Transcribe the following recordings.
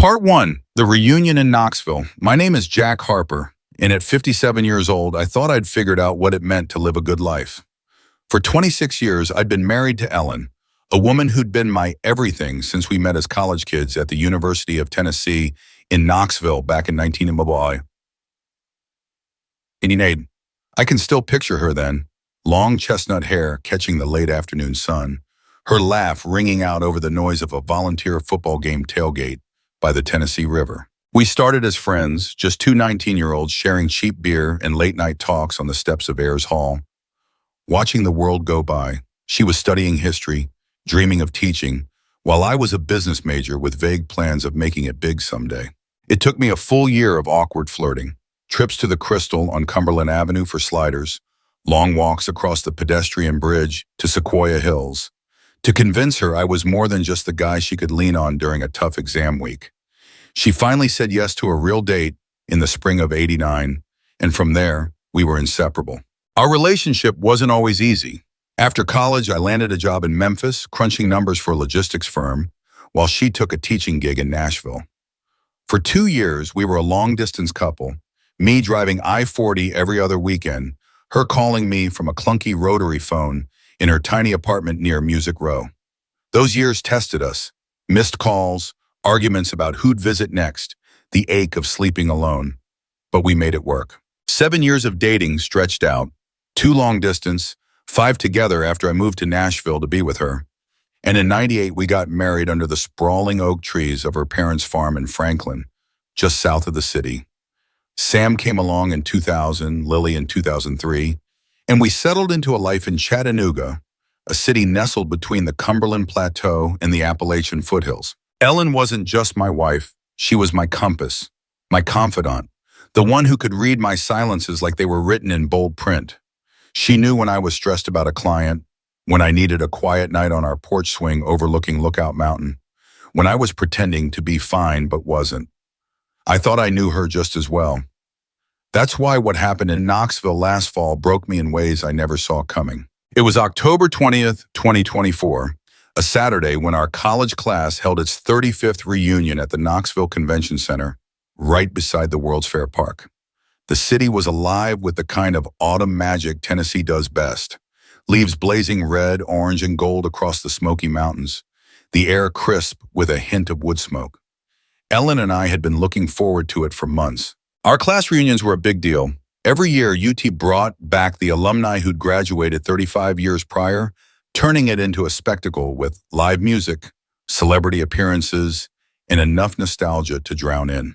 Part 1, the reunion in Knoxville. My name is Jack Harper, and at 57 years old, I thought I'd figured out what it meant to live a good life. For 26 years, I'd been married to Ellen, a woman who'd been my everything since we met as college kids at the University of Tennessee in Knoxville back in 1988. I can still picture her then, long chestnut hair catching the late afternoon sun, her laugh ringing out over the noise of a volunteer football game tailgate by the Tennessee River. We started as friends, just two 19-year-olds sharing cheap beer and late-night talks on the steps of Ayers Hall. Watching the world go by, she was studying history, dreaming of teaching, while I was a business major with vague plans of making it big someday. It took me a full year of awkward flirting, trips to the Crystal on Cumberland Avenue for sliders, long walks across the pedestrian bridge to Sequoia Hills, to convince her I was more than just the guy she could lean on during a tough exam week. She finally said yes to a real date in the spring of '89, and from there, we were inseparable. Our relationship wasn't always easy. After college, I landed a job in Memphis, crunching numbers for a logistics firm, while she took a teaching gig in Nashville. For 2 years, we were a long-distance couple, me driving I-40 every other weekend, her calling me from a clunky rotary phone in her tiny apartment near Music Row. Those years tested us. Missed calls, arguments about who'd visit next, the ache of sleeping alone. But we made it work. 7 years of dating stretched out, 2 long distance, 5 together after I moved to Nashville to be with her. And in '98, we got married under the sprawling oak trees of her parents' farm in Franklin, just south of the city. Sam came along in 2000, Lily in 2003, and we settled into a life in Chattanooga, a city nestled between the Cumberland Plateau and the Appalachian foothills. Ellen wasn't just my wife, she was my compass, my confidant, the one who could read my silences like they were written in bold print. She knew when I was stressed about a client, when I needed a quiet night on our porch swing overlooking Lookout Mountain, when I was pretending to be fine but wasn't. I thought I knew her just as well. That's why what happened in Knoxville last fall broke me in ways I never saw coming. It was October 20th, 2024, a Saturday when our college class held its 35th reunion at the Knoxville Convention Center, right beside the World's Fair Park. The city was alive with the kind of autumn magic Tennessee does best. Leaves blazing red, orange, and gold across the Smoky Mountains, the air crisp with a hint of wood smoke. Ellen and I had been looking forward to it for months. Our class reunions were a big deal. Every year, UT brought back the alumni who'd graduated 35 years prior, turning it into a spectacle with live music, celebrity appearances, and enough nostalgia to drown in.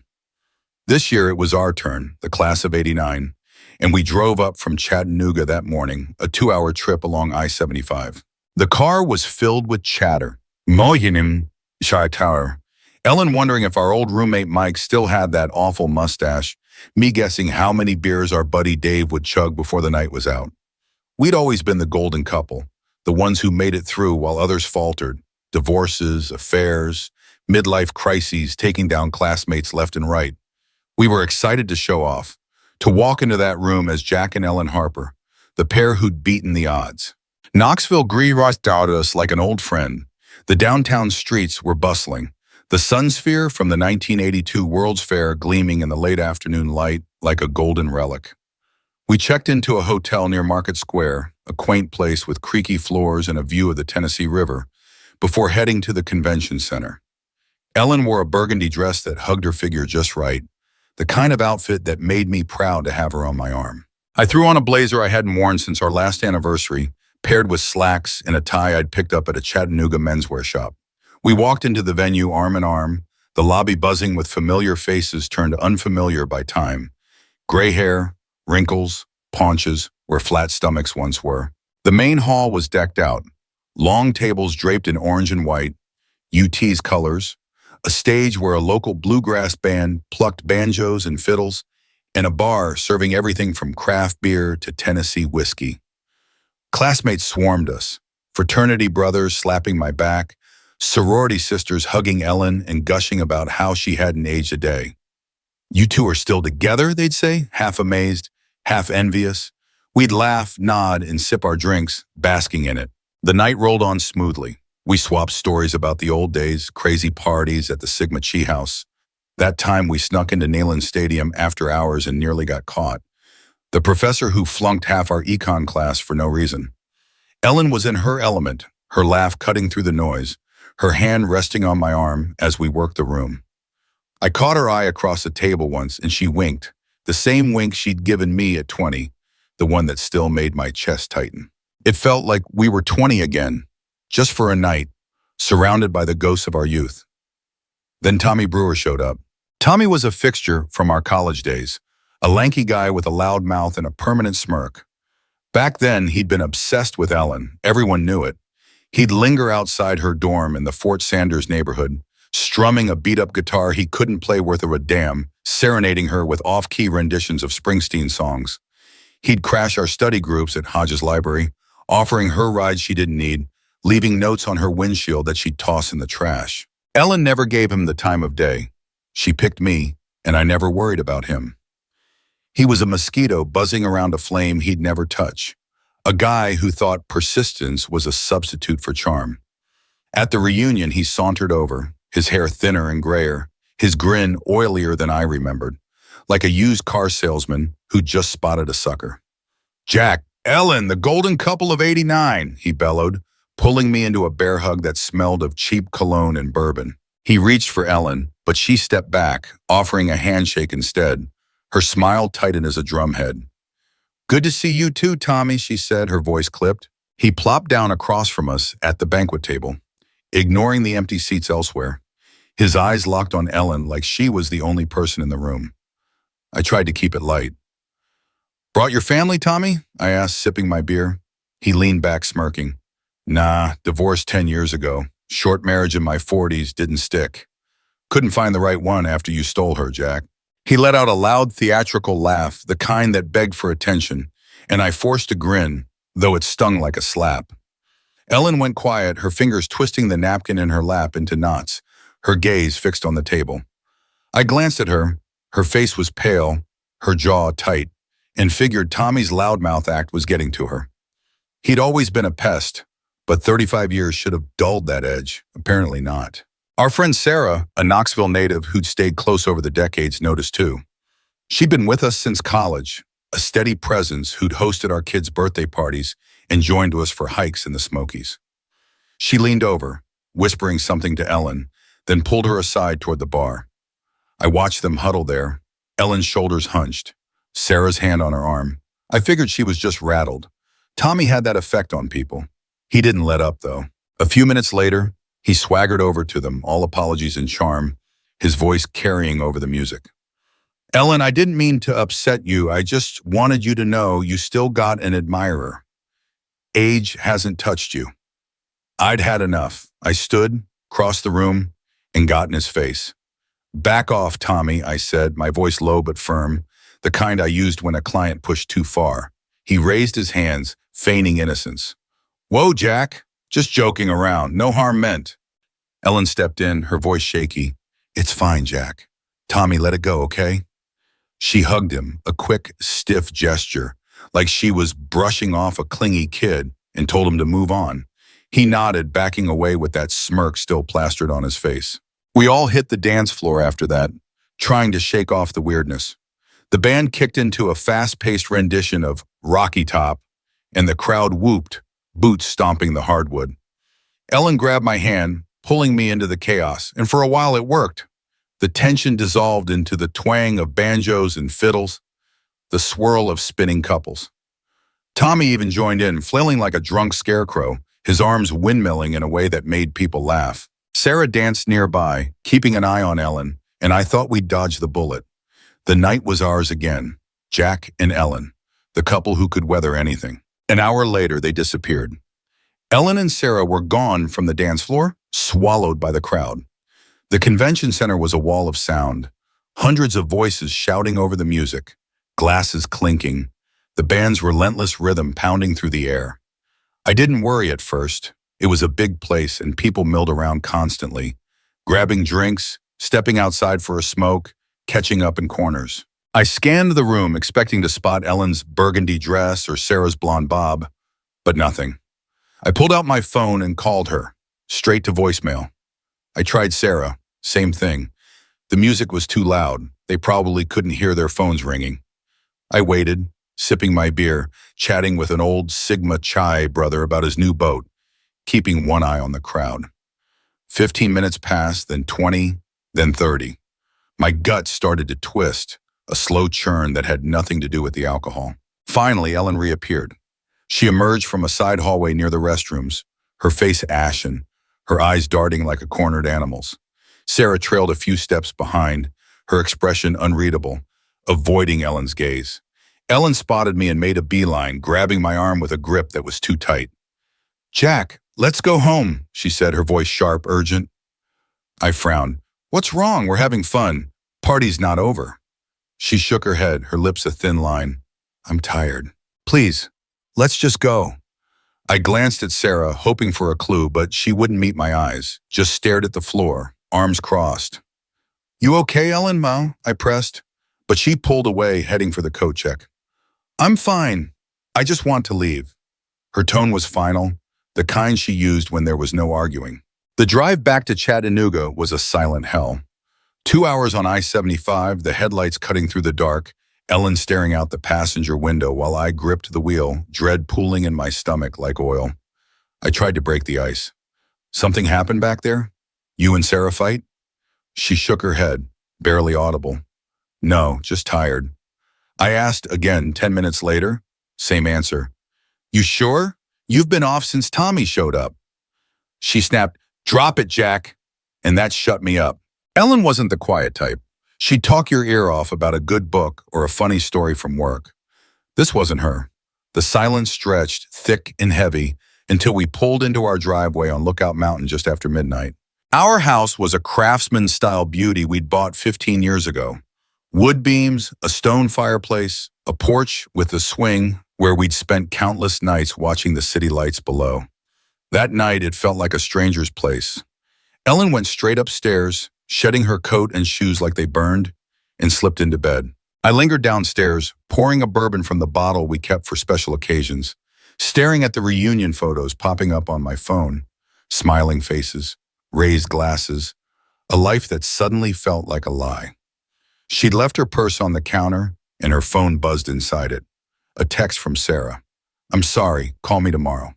This year, it was our turn, the class of '89, and we drove up from Chattanooga that morning, a 2-hour trip along I-75. The car was filled with chatter. Moyenim, Shy Tower. Ellen wondering if our old roommate Mike still had that awful mustache, me guessing how many beers our buddy Dave would chug before the night was out. We'd always been the golden couple, the ones who made it through while others faltered, divorces, affairs, midlife crises taking down classmates left and right. We were excited to show off, to walk into that room as Jack and Ellen Harper, the pair who'd beaten the odds. Knoxville greeted us like an old friend. The downtown streets were bustling, the sun sphere from the 1982 World's Fair gleaming in the late afternoon light like a golden relic. We checked into a hotel near Market Square, a quaint place with creaky floors and a view of the Tennessee River, before heading to the convention center. Ellen wore a burgundy dress that hugged her figure just right, the kind of outfit that made me proud to have her on my arm. I threw on a blazer I hadn't worn since our last anniversary, paired with slacks and a tie I'd picked up at a Chattanooga menswear shop. We walked into the venue arm in arm, the lobby buzzing with familiar faces turned unfamiliar by time. Gray hair, wrinkles, paunches, where flat stomachs once were. The main hall was decked out, long tables draped in orange and white, UT's colors, a stage where a local bluegrass band plucked banjos and fiddles, and a bar serving everything from craft beer to Tennessee whiskey. Classmates swarmed us, fraternity brothers slapping my back, sorority sisters hugging Ellen and gushing about how she hadn't aged a day. "You two are still together," they'd say, half amazed, half envious. We'd laugh, nod, and sip our drinks, basking in it. The night rolled on smoothly. We swapped stories about the old days, crazy parties at the Sigma Chi House, That time we snuck into Neyland Stadium after hours and nearly got caught. The professor who flunked half our econ class for no reason. Ellen was in her element, her laugh cutting through the noise, her hand resting on my arm as we worked the room. I caught her eye across the table once and she winked, the same wink she'd given me at 20, the one that still made my chest tighten. It felt like we were 20 again, just for a night, surrounded by the ghosts of our youth. Then Tommy Brewer showed up. Tommy was a fixture from our college days, a lanky guy with a loud mouth and a permanent smirk. Back then, he'd been obsessed with Ellen. Everyone knew it. He'd linger outside her dorm in the Fort Sanders neighborhood, strumming a beat-up guitar he couldn't play worth a damn, serenading her with off-key renditions of Springsteen songs. He'd crash our study groups at Hodges Library, offering her rides she didn't need, leaving notes on her windshield that she'd toss in the trash. Ellen never gave him the time of day. She picked me, and I never worried about him. He was a mosquito buzzing around a flame he'd never touch, a guy who thought persistence was a substitute for charm. At the reunion, he sauntered over, his hair thinner and grayer, his grin oilier than I remembered, like a used car salesman who just spotted a sucker. "Jack, Ellen, the golden couple of '89, he bellowed, pulling me into a bear hug that smelled of cheap cologne and bourbon. He reached for Ellen, but she stepped back, offering a handshake instead. Her smile tightened as a drumhead. "Good to see you too, Tommy," she said, her voice clipped. He plopped down across from us at the banquet table, ignoring the empty seats elsewhere. His eyes locked on Ellen like she was the only person in the room. I tried to keep it light. "Brought your family, Tommy?" I asked, sipping my beer. He leaned back, smirking. "Nah, divorced 10 years ago. Short marriage in my 40s, didn't stick. Couldn't find the right one after you stole her, Jack." He let out a loud theatrical laugh, the kind that begged for attention, and I forced a grin, though it stung like a slap. Ellen went quiet, her fingers twisting the napkin in her lap into knots, her gaze fixed on the table. I glanced at her. Her face was pale, her jaw tight, and figured Tommy's loudmouth act was getting to her. He'd always been a pest, but 35 years should have dulled that edge. Apparently not. Our friend Sarah, a Knoxville native who'd stayed close over the decades, noticed too. She'd been with us since college, a steady presence who'd hosted our kids' birthday parties and joined us for hikes in the Smokies. She leaned over, whispering something to Ellen, then pulled her aside toward the bar. I watched them huddle there, Ellen's shoulders hunched, Sarah's hand on her arm. I figured she was just rattled. Tommy had that effect on people. He didn't let up, though. A few minutes later, he swaggered over to them, all apologies and charm, his voice carrying over the music. "Ellen, I didn't mean to upset you. I just wanted you to know you still got an admirer. Age hasn't touched you." I'd had enough. I stood, crossed the room, and got in his face. "Back off, Tommy," I said, my voice low but firm, the kind I used when a client pushed too far. He raised his hands, feigning innocence. "Whoa, Jack. Just joking around. No harm meant." Ellen stepped in, her voice shaky. "It's fine, Jack. Tommy, let it go, okay?" She hugged him, a quick, stiff gesture, like she was brushing off a clingy kid, and told him to move on. He nodded, backing away with that smirk still plastered on his face. We all hit the dance floor after that, trying to shake off the weirdness. The band kicked into a fast-paced rendition of Rocky Top, and the crowd whooped, boots stomping the hardwood. Ellen grabbed my hand, pulling me into the chaos, and for a while it worked. The tension dissolved into the twang of banjos and fiddles, the swirl of spinning couples. Tommy even joined in, flailing like a drunk scarecrow, his arms windmilling in a way that made people laugh. Sarah danced nearby, keeping an eye on Ellen, and I thought we'd dodge the bullet. The night was ours again, Jack and Ellen, the couple who could weather anything. An hour later, they disappeared. Ellen and Sarah were gone from the dance floor, swallowed by the crowd. The convention center was a wall of sound, hundreds of voices shouting over the music, glasses clinking, the band's relentless rhythm pounding through the air. I didn't worry at first. It was a big place and people milled around constantly, grabbing drinks, stepping outside for a smoke, catching up in corners. I scanned the room expecting to spot Ellen's burgundy dress or Sarah's blonde bob, but nothing. I pulled out my phone and called her, straight to voicemail. I tried Sarah, same thing. The music was too loud. They probably couldn't hear their phones ringing. I waited, sipping my beer, chatting with an old Sigma Chi brother about his new boat, keeping one eye on the crowd. 15 minutes passed, then 20, then 30. My gut started to twist, a slow churn that had nothing to do with the alcohol. Finally, Ellen reappeared. She emerged from a side hallway near the restrooms, her face ashen, her eyes darting like a cornered animal's. Sarah trailed a few steps behind, her expression unreadable, avoiding Ellen's gaze. Ellen spotted me and made a beeline, grabbing my arm with a grip that was too tight. "Jack, let's go home," she said, her voice sharp, urgent. I frowned. "What's wrong? We're having fun. Party's not over." She shook her head, her lips a thin line. "I'm tired. Please, let's just go." I glanced at Sarah, hoping for a clue, but she wouldn't meet my eyes, just stared at the floor, arms crossed. "You okay, Ellen, Ma?" I pressed, but she pulled away, heading for the coat check. "I'm fine. I just want to leave." Her tone was final, the kind she used when there was no arguing. The drive back to Chattanooga was a silent hell. 2 hours on I-75, the headlights cutting through the dark, Ellen staring out the passenger window while I gripped the wheel, dread pooling in my stomach like oil. I tried to break the ice. "Something happened back there? You and Sarah fight?" She shook her head, barely audible. "No, just tired." I asked again 10 minutes later. Same answer. "You sure? You've been off since Tommy showed up." She snapped, "Drop it, Jack." And that shut me up. Ellen wasn't the quiet type. She'd talk your ear off about a good book or a funny story from work. This wasn't her. The silence stretched, thick and heavy, until we pulled into our driveway on Lookout Mountain just after midnight. Our house was a craftsman-style beauty we'd bought 15 years ago. Wood beams, a stone fireplace, a porch with a swing where we'd spent countless nights watching the city lights below. That night, it felt like a stranger's place. Ellen went straight upstairs, shedding her coat and shoes like they burned, and slipped into bed. I lingered downstairs, pouring a bourbon from the bottle we kept for special occasions, staring at the reunion photos popping up on my phone, smiling faces, raised glasses, a life that suddenly felt like a lie. She'd left her purse on the counter, and her phone buzzed inside it. A text from Sarah. "I'm sorry, call me tomorrow."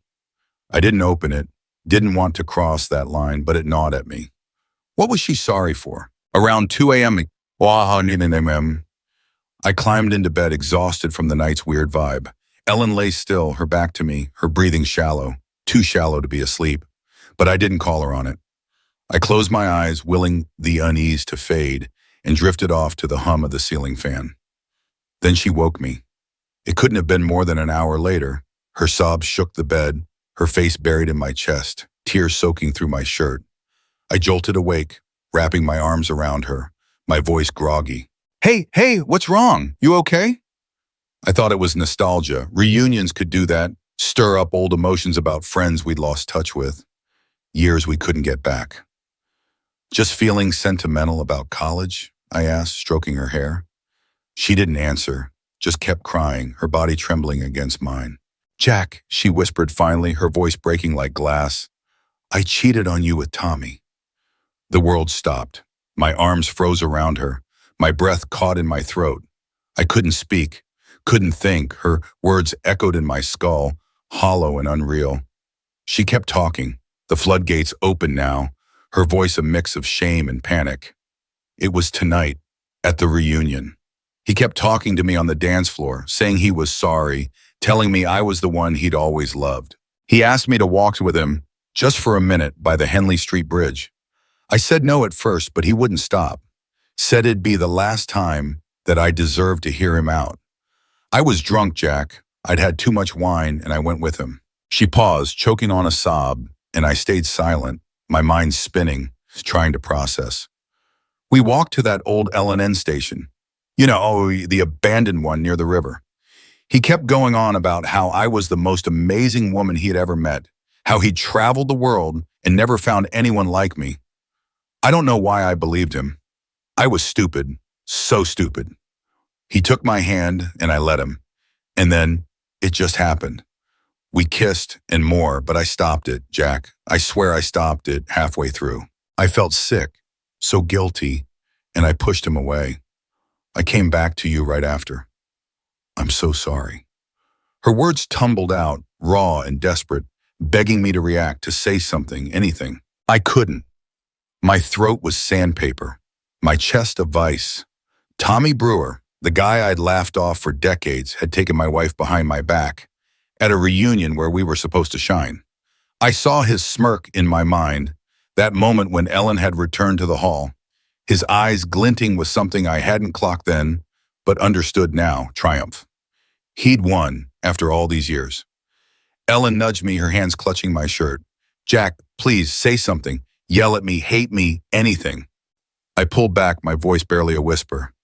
I didn't open it, didn't want to cross that line, but it gnawed at me. What was she sorry for? Around 2 a.m., I climbed into bed, exhausted from the night's weird vibe. Ellen lay still, her back to me, her breathing shallow, too shallow to be asleep. But I didn't call her on it. I closed my eyes, willing the unease to fade, and drifted off to the hum of the ceiling fan. Then she woke me. It couldn't have been more than an hour later. Her sobs shook the bed, her face buried in my chest, tears soaking through my shirt. I jolted awake, wrapping my arms around her, my voice groggy. Hey, what's wrong? You okay?" I thought it was nostalgia. Reunions could do that, stir up old emotions about friends we'd lost touch with, years we couldn't get back. "Just feeling sentimental about college?" I asked, stroking her hair. She didn't answer, just kept crying, her body trembling against mine. "Jack," she whispered finally, her voice breaking like glass, "I cheated on you with Tommy." The world stopped. My arms froze around her, my breath caught in my throat. I couldn't speak, couldn't think. Her words echoed in my skull, hollow and unreal. She kept talking, the floodgates open now, her voice a mix of shame and panic. It was tonight, at the reunion. He kept talking to me on the dance floor, saying he was sorry, telling me I was the one he'd always loved. He asked me to walk with him, just for a minute, by the Henley Street Bridge. I said no at first, but he wouldn't stop. Said it'd be the last time that I deserved to hear him out. I was drunk, Jack. I'd had too much wine, and I went with him. She paused, choking on a sob, and I stayed silent, my mind spinning, trying to process. We walked to that old L&N station. The abandoned one near the river. He kept going on about how I was the most amazing woman he had ever met, how he'd traveled the world and never found anyone like me. I don't know why I believed him. I was stupid, so stupid. He took my hand and I let him. And then it just happened. We kissed and more, but I stopped it, Jack. I swear I stopped it halfway through. I felt sick, so guilty, and I pushed him away. I came back to you right after. I'm so sorry. Her words tumbled out, raw and desperate, begging me to react, to say something, anything. I couldn't. My throat was sandpaper, my chest of vice. Tommy Brewer, the guy I'd laughed off for decades, had taken my wife behind my back at a reunion where we were supposed to shine. I saw his smirk in my mind, that moment when Ellen had returned to the hall, his eyes glinting with something I hadn't clocked then, but understood now, triumph. He'd won after all these years. Ellen nudged me, her hands clutching my shirt. Jack, please say something. Yell at me, hate me, anything. I pulled back, my voice barely a whisper.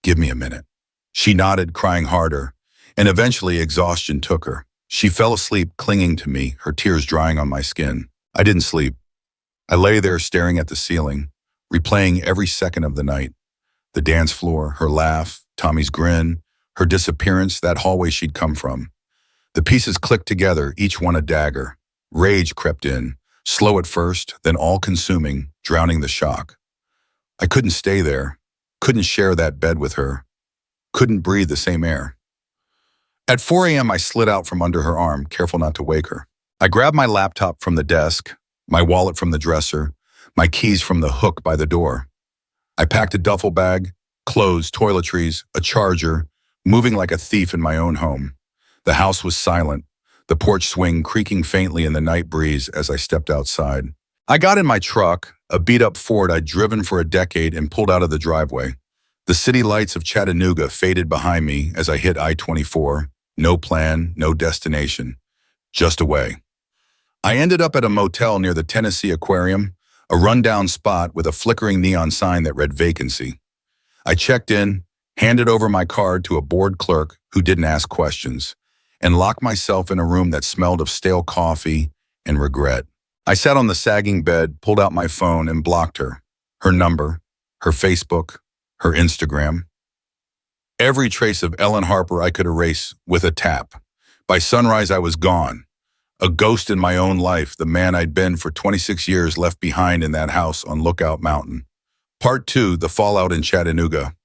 Give me a minute. She nodded, crying harder, and eventually exhaustion took her. She fell asleep, clinging to me, her tears drying on my skin. I didn't sleep. I lay there staring at the ceiling, replaying every second of the night. The dance floor, her laugh, Tommy's grin, her disappearance, that hallway she'd come from. The pieces clicked together, each one a dagger. Rage crept in, slow at first, then all-consuming, drowning the shock. I couldn't stay there, couldn't share that bed with her, couldn't breathe the same air. At 4 a.m., I slid out from under her arm, careful not to wake her. I grabbed my laptop from the desk, my wallet from the dresser, my keys from the hook by the door. I packed a duffel bag, clothes, toiletries, a charger, moving like a thief in my own home. The house was silent, the porch swing creaking faintly in the night breeze as I stepped outside. I got in my truck, a beat-up Ford I'd driven for a decade, and pulled out of the driveway. The city lights of Chattanooga faded behind me as I hit I-24. No plan, no destination, just away. I ended up at a motel near the Tennessee Aquarium, a rundown spot with a flickering neon sign that read vacancy. I checked in, handed over my card to a bored clerk who didn't ask questions, and locked myself in a room that smelled of stale coffee and regret. I sat on the sagging bed, pulled out my phone, and blocked her. Her number, her Facebook, her Instagram. Every trace of Ellen Harper I could erase with a tap. By sunrise, I was gone. A ghost in my own life, the man I'd been for 26 years left behind in that house on Lookout Mountain. Part 2, the fallout in Chattanooga.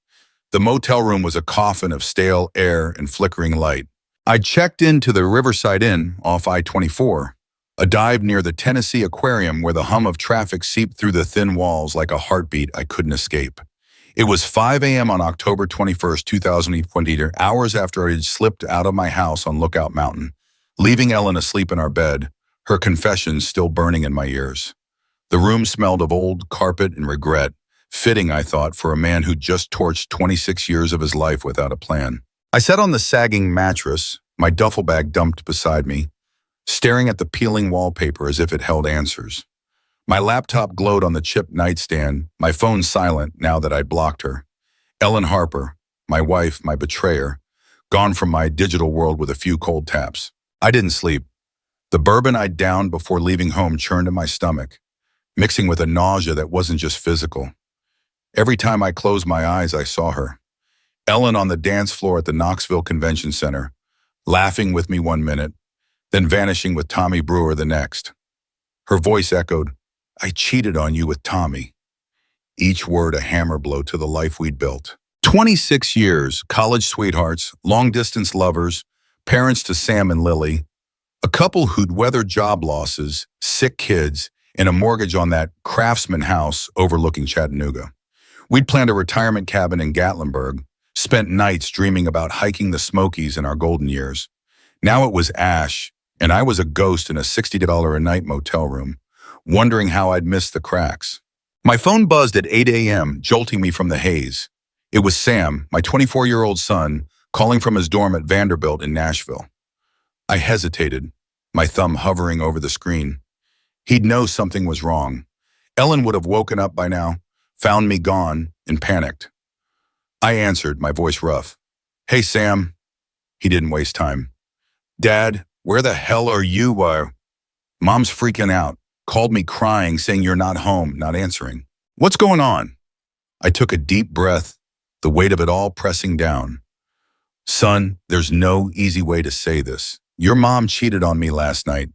The motel room was a coffin of stale air and flickering light. I checked into the Riverside Inn off I-24, a dive near the Tennessee Aquarium where the hum of traffic seeped through the thin walls like a heartbeat I couldn't escape. It was 5 a.m. on October 21st, 2020, hours after I had slipped out of my house on Lookout Mountain, leaving Ellen asleep in our bed, her confessions still burning in my ears. The room smelled of old carpet and regret, fitting, I thought, for a man who just torched 26 years of his life without a plan. I sat on the sagging mattress, my duffel bag dumped beside me, staring at the peeling wallpaper as if it held answers. My laptop glowed on the chipped nightstand, my phone silent now that I'd blocked her. Ellen Harper, my wife, my betrayer, gone from my digital world with a few cold taps. I didn't sleep. The bourbon I'd downed before leaving home churned in my stomach, mixing with a nausea that wasn't just physical. Every time I closed my eyes, I saw her. Ellen on the dance floor at the Knoxville Convention Center, laughing with me one minute, then vanishing with Tommy Brewer the next. Her voice echoed, I cheated on you with Tommy. Each word a hammer blow to the life we'd built. 26 years, college sweethearts, long-distance lovers, parents to Sam and Lily, a couple who'd weathered job losses, sick kids, and a mortgage on that craftsman house overlooking Chattanooga. We'd planned a retirement cabin in Gatlinburg, spent nights dreaming about hiking the Smokies in our golden years. Now it was ash, and I was a ghost in a $60 a night motel room, wondering how I'd missed the cracks. My phone buzzed at 8 a.m., jolting me from the haze. It was Sam, my 24-year-old son, calling from his dorm at Vanderbilt in Nashville. I hesitated, my thumb hovering over the screen. He'd know something was wrong. Ellen would have woken up by now, found me gone, and panicked. I answered, my voice rough. Hey, Sam. He didn't waste time. Dad, where the hell are you? Mom's freaking out. Called me crying, saying you're not home, not answering. What's going on? I took a deep breath, the weight of it all pressing down. Son, there's no easy way to say this. Your mom cheated on me last night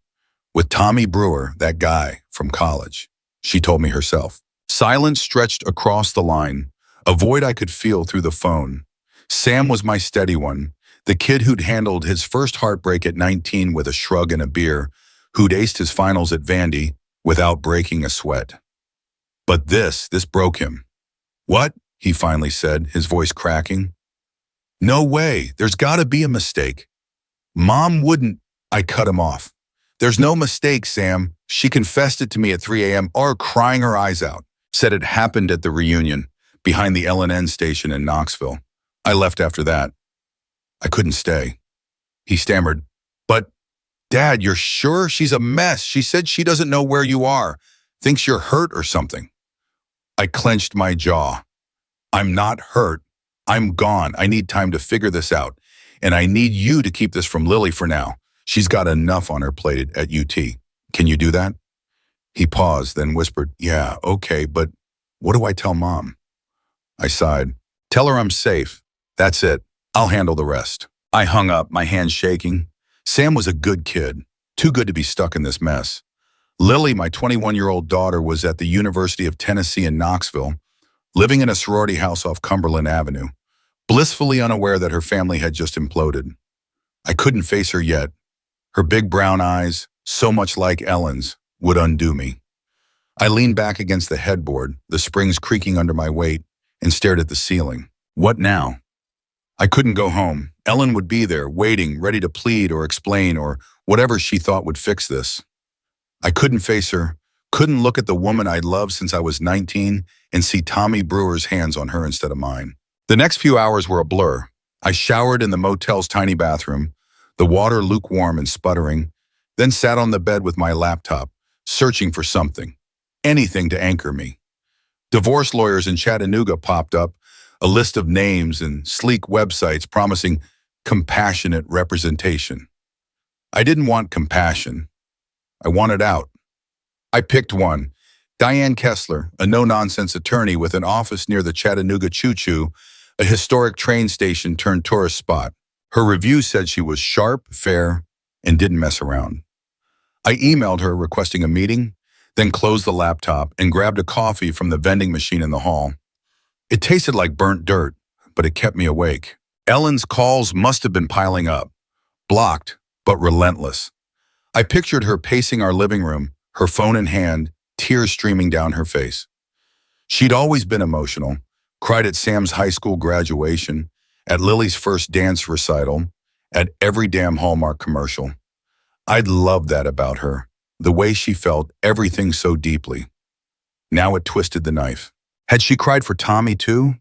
with Tommy Brewer, that guy from college. She told me herself. Silence stretched across the line, a void I could feel through the phone. Sam was my steady one, the kid who'd handled his first heartbreak at 19 with a shrug and a beer, who'd aced his finals at Vandy without breaking a sweat. But this broke him. "What?" he finally said, his voice cracking. "No way, there's gotta be a mistake." "Mom wouldn't," I cut him off. "There's no mistake, Sam. She confessed it to me at 3 a.m. or crying her eyes out. Said it happened at the reunion, behind the L&N station in Knoxville. I left after that. I couldn't stay." He stammered, "But, Dad, you're sure? She's a mess. She said she doesn't know where you are. Thinks you're hurt or something." I clenched my jaw. "I'm not hurt. I'm gone. I need time to figure this out. And I need you to keep this from Lily for now. She's got enough on her plate at UT. Can you do that?" He paused, then whispered, "Yeah, okay, but what do I tell Mom?" I sighed. "Tell her I'm safe. That's it. I'll handle the rest." I hung up, my hands shaking. Sam was a good kid, too good to be stuck in this mess. Lily, my 21-year-old daughter, was at the University of Tennessee in Knoxville, living in a sorority house off Cumberland Avenue, blissfully unaware that her family had just imploded. I couldn't face her yet. Her big brown eyes, so much like Ellen's, would undo me. I leaned back against the headboard, the springs creaking under my weight, and stared at the ceiling. What now? I couldn't go home. Ellen would be there, waiting, ready to plead or explain or whatever she thought would fix this. I couldn't face her, couldn't look at the woman I'd loved since I was 19 and see Tommy Brewer's hands on her instead of mine. The next few hours were a blur. I showered in the motel's tiny bathroom, the water lukewarm and sputtering, then sat on the bed with my laptop, searching for something, anything to anchor me. Divorce lawyers in Chattanooga popped up, a list of names and sleek websites promising compassionate representation. I didn't want compassion. I wanted out. I picked one, Diane Kessler, a no-nonsense attorney with an office near the Chattanooga Choo-Choo, a historic train station turned tourist spot. Her review said she was sharp, fair, and didn't mess around. I emailed her requesting a meeting, then closed the laptop and grabbed a coffee from the vending machine in the hall. It tasted like burnt dirt, but it kept me awake. Ellen's calls must have been piling up, blocked, but relentless. I pictured her pacing our living room, her phone in hand, tears streaming down her face. She'd always been emotional, cried at Sam's high school graduation, at Lily's first dance recital, at every damn Hallmark commercial. I'd loved that about her, the way she felt everything so deeply. Now it twisted the knife. Had she cried for Tommy too?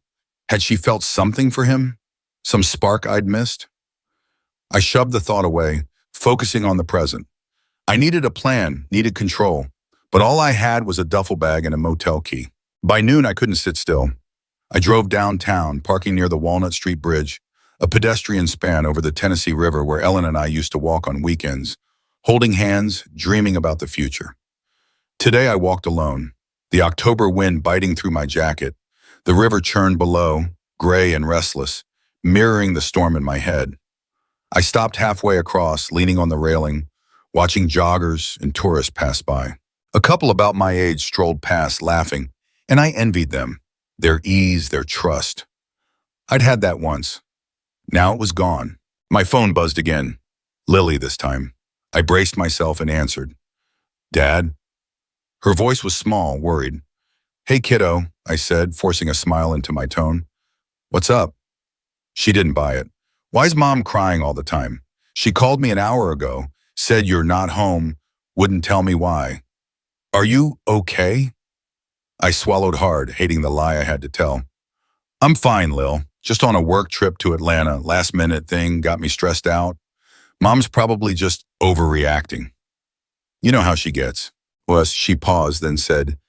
Had she felt something for him? Some spark I'd missed? I shoved the thought away, focusing on the present. I needed a plan, needed control, but all I had was a duffel bag and a motel key. By noon, I couldn't sit still. I drove downtown, parking near the Walnut Street Bridge, a pedestrian span over the Tennessee River where Ellen and I used to walk on weekends, holding hands, dreaming about the future. Today I walked alone, the October wind biting through my jacket, the river churned below, gray and restless, mirroring the storm in my head. I stopped halfway across, leaning on the railing, watching joggers and tourists pass by. A couple about my age strolled past, laughing, and I envied them, their ease, their trust. I'd had that once. Now it was gone. My phone buzzed again. Lily this time. I braced myself and answered. "Dad?" Her voice was small, worried. "Hey, kiddo," I said, forcing a smile into my tone. "What's up?" She didn't buy it. "Why's Mom crying all the time? She called me an hour ago, said you're not home, wouldn't tell me why. Are you okay?" I swallowed hard, hating the lie I had to tell. "I'm fine, Lil. Just on a work trip to Atlanta. Last-minute thing got me stressed out. Mom's probably just overreacting. You know how she gets." Well, she paused, then said,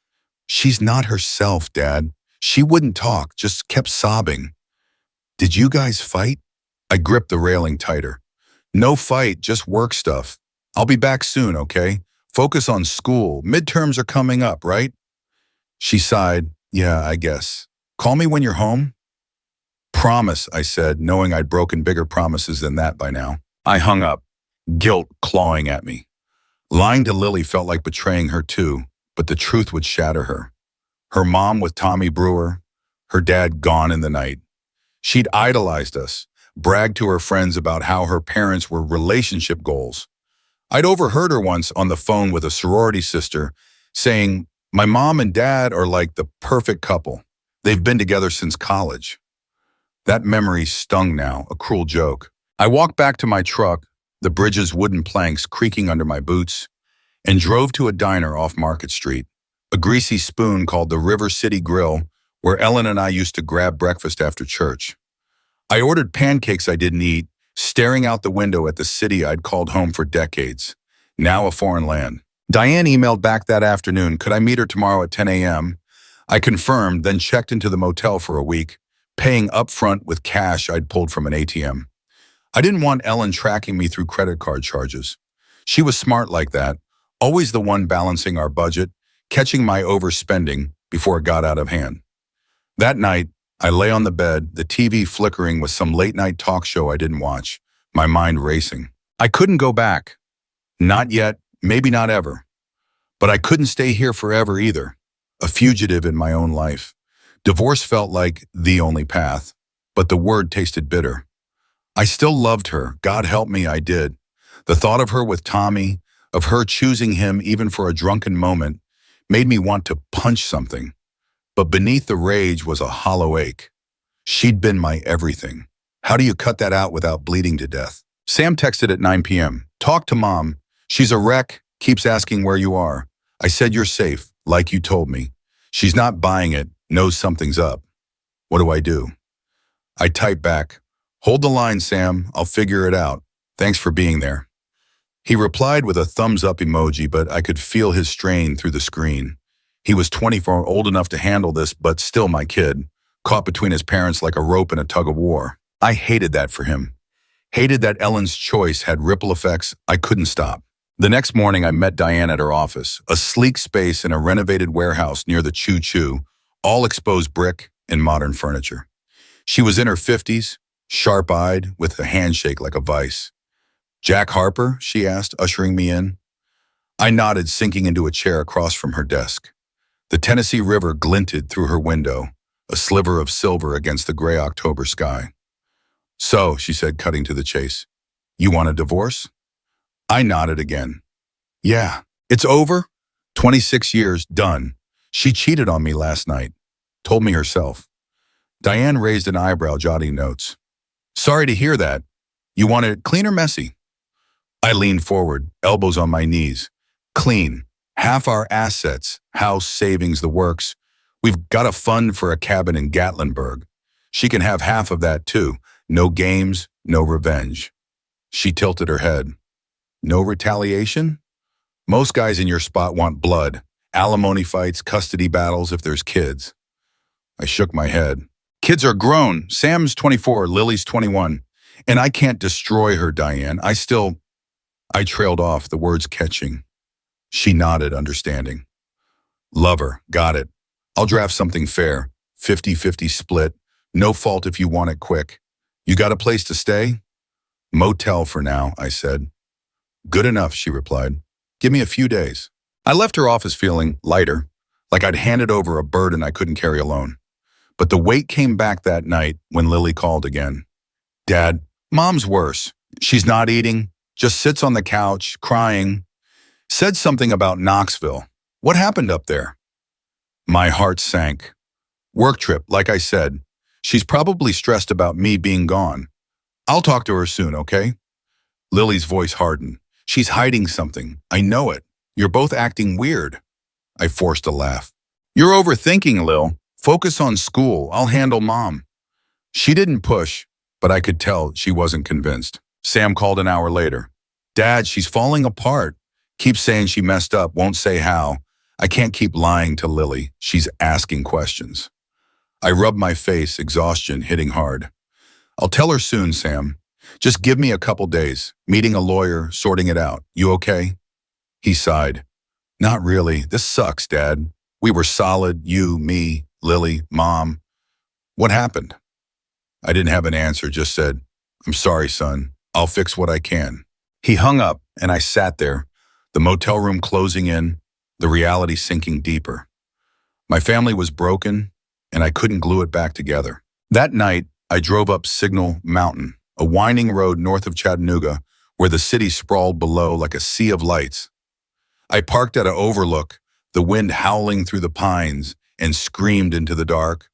"She's not herself, Dad. She wouldn't talk, just kept sobbing." "Did you guys fight?" I gripped the railing tighter. "No fight, just work stuff. I'll be back soon, okay? Focus on school. Midterms are coming up, right?" She sighed. "Yeah, I guess. Call me when you're home." "Promise," I said, knowing I'd broken bigger promises than that by now. I hung up, guilt clawing at me. Lying to Lily felt like betraying her too, but the truth would shatter her. Her mom with Tommy Brewer, her dad gone in the night. She'd idolized us, bragged to her friends about how her parents were relationship goals. I'd overheard her once on the phone with a sorority sister saying, "My mom and dad are like the perfect couple. They've been together since college." That memory stung now, a cruel joke. I walked back to my truck, the bridge's wooden planks creaking under my boots, and drove to a diner off Market Street, a greasy spoon called the River City Grill, where Ellen and I used to grab breakfast after church. I ordered pancakes I didn't eat, staring out the window at the city I'd called home for decades, now a foreign land. Diane emailed back that afternoon, could I meet her tomorrow at 10 a.m.? I confirmed, then checked into the motel for a week, paying up front with cash I'd pulled from an ATM. I didn't want Ellen tracking me through credit card charges. She was smart like that, always the one balancing our budget, catching my overspending before it got out of hand. That night, I lay on the bed, the TV flickering with some late-night talk show I didn't watch, my mind racing. I couldn't go back. Not yet, maybe not ever. But I couldn't stay here forever either, a fugitive in my own life. Divorce felt like the only path, but the word tasted bitter. I still loved her, God help me, I did. The thought of her with Tommy, of her choosing him even for a drunken moment, made me want to punch something. But beneath the rage was a hollow ache. She'd been my everything. How do you cut that out without bleeding to death? Sam texted at 9 p.m. Talk to Mom. She's a wreck, keeps asking where you are. I said you're safe, like you told me. She's not buying it, knows something's up. What do? I typed back, hold the line, Sam, I'll figure it out. Thanks for being there. He replied with a thumbs up emoji, but I could feel his strain through the screen. He was 24, old enough to handle this, but still my kid, caught between his parents like a rope in a tug of war. I hated that for him. Hated that Ellen's choice had ripple effects I couldn't stop. The next morning, I met Diane at her office, a sleek space in a renovated warehouse near the Choo Choo, all exposed brick and modern furniture. She was in her 50s, sharp-eyed, with a handshake like a vice. Jack Harper, she asked, ushering me in. I nodded, sinking into a chair across from her desk. The Tennessee River glinted through her window, a sliver of silver against the gray October sky. So, she said, cutting to the chase, you want a divorce? I nodded again. Yeah, it's over. 26 years, done. She cheated on me last night. Told me herself. Diane raised an eyebrow, jotting notes. Sorry to hear that. You want it clean or messy? I leaned forward, elbows on my knees. Clean. Half our assets, house, savings, the works. We've got a fund for a cabin in Gatlinburg. She can have half of that too. No games, no revenge. She tilted her head. No retaliation? Most guys in your spot want blood, alimony fights, custody battles if there's kids. I shook my head. Kids are grown. Sam's 24, Lily's 21. And I can't destroy her, Diane. I trailed off, the words catching. She nodded, understanding. Lover, got it. I'll draft something fair. 50-50 split. No fault if you want it quick. You got a place to stay? Motel for now, I said. Good enough, she replied. Give me a few days. I left her office feeling lighter, like I'd handed over a burden I couldn't carry alone. But the weight came back that night when Lily called again. Dad, Mom's worse. She's not eating, just sits on the couch, crying. Said something about Knoxville. What happened up there? My heart sank. Work trip, like I said. She's probably stressed about me being gone. I'll talk to her soon, okay? Lily's voice hardened. She's hiding something. I know it. You're both acting weird. I forced a laugh. You're overthinking, Lil. Focus on school. I'll handle Mom. She didn't push, but I could tell she wasn't convinced. Sam called an hour later. Dad, she's falling apart. Keeps saying she messed up, won't say how. I can't keep lying to Lily. She's asking questions. I rubbed my face, exhaustion hitting hard. I'll tell her soon, Sam. Just give me a couple days. Meeting a lawyer, sorting it out. You okay? He sighed. Not really. This sucks, Dad. We were solid, you, me, Lily, Mom. What happened? I didn't have an answer, just said, I'm sorry, son. I'll fix what I can. He hung up, and I sat there, the motel room closing in, the reality sinking deeper. My family was broken, and I couldn't glue it back together. That night, I drove up Signal Mountain, a winding road north of Chattanooga, where the city sprawled below like a sea of lights. I parked at an overlook, the wind howling through the pines, and screamed into the dark,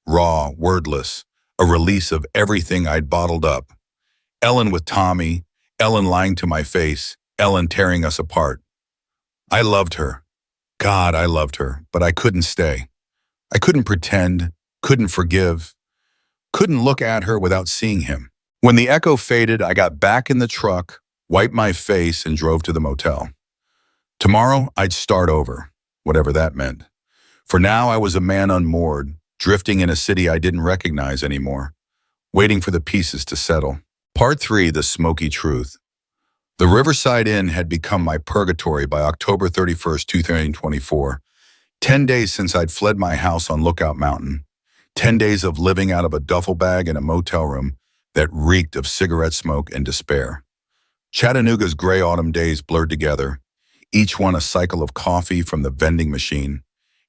raw, wordless, a release of everything I'd bottled up. Ellen with Tommy, Ellen lying to my face, Ellen tearing us apart. I loved her. God, I loved her, but I couldn't stay. I couldn't pretend, couldn't forgive, couldn't look at her without seeing him. When the echo faded, I got back in the truck, wiped my face, and drove to the motel. Tomorrow, I'd start over, whatever that meant. For now, I was a man unmoored, drifting in a city I didn't recognize anymore, waiting for the pieces to settle. Part 3, The Smoky Truth. The Riverside Inn had become my purgatory by October 31st, 2024. 10 days since I'd fled my house on Lookout Mountain. 10 days of living out of a duffel bag in a motel room that reeked of cigarette smoke and despair. Chattanooga's gray autumn days blurred together, each one a cycle of coffee from the vending machine,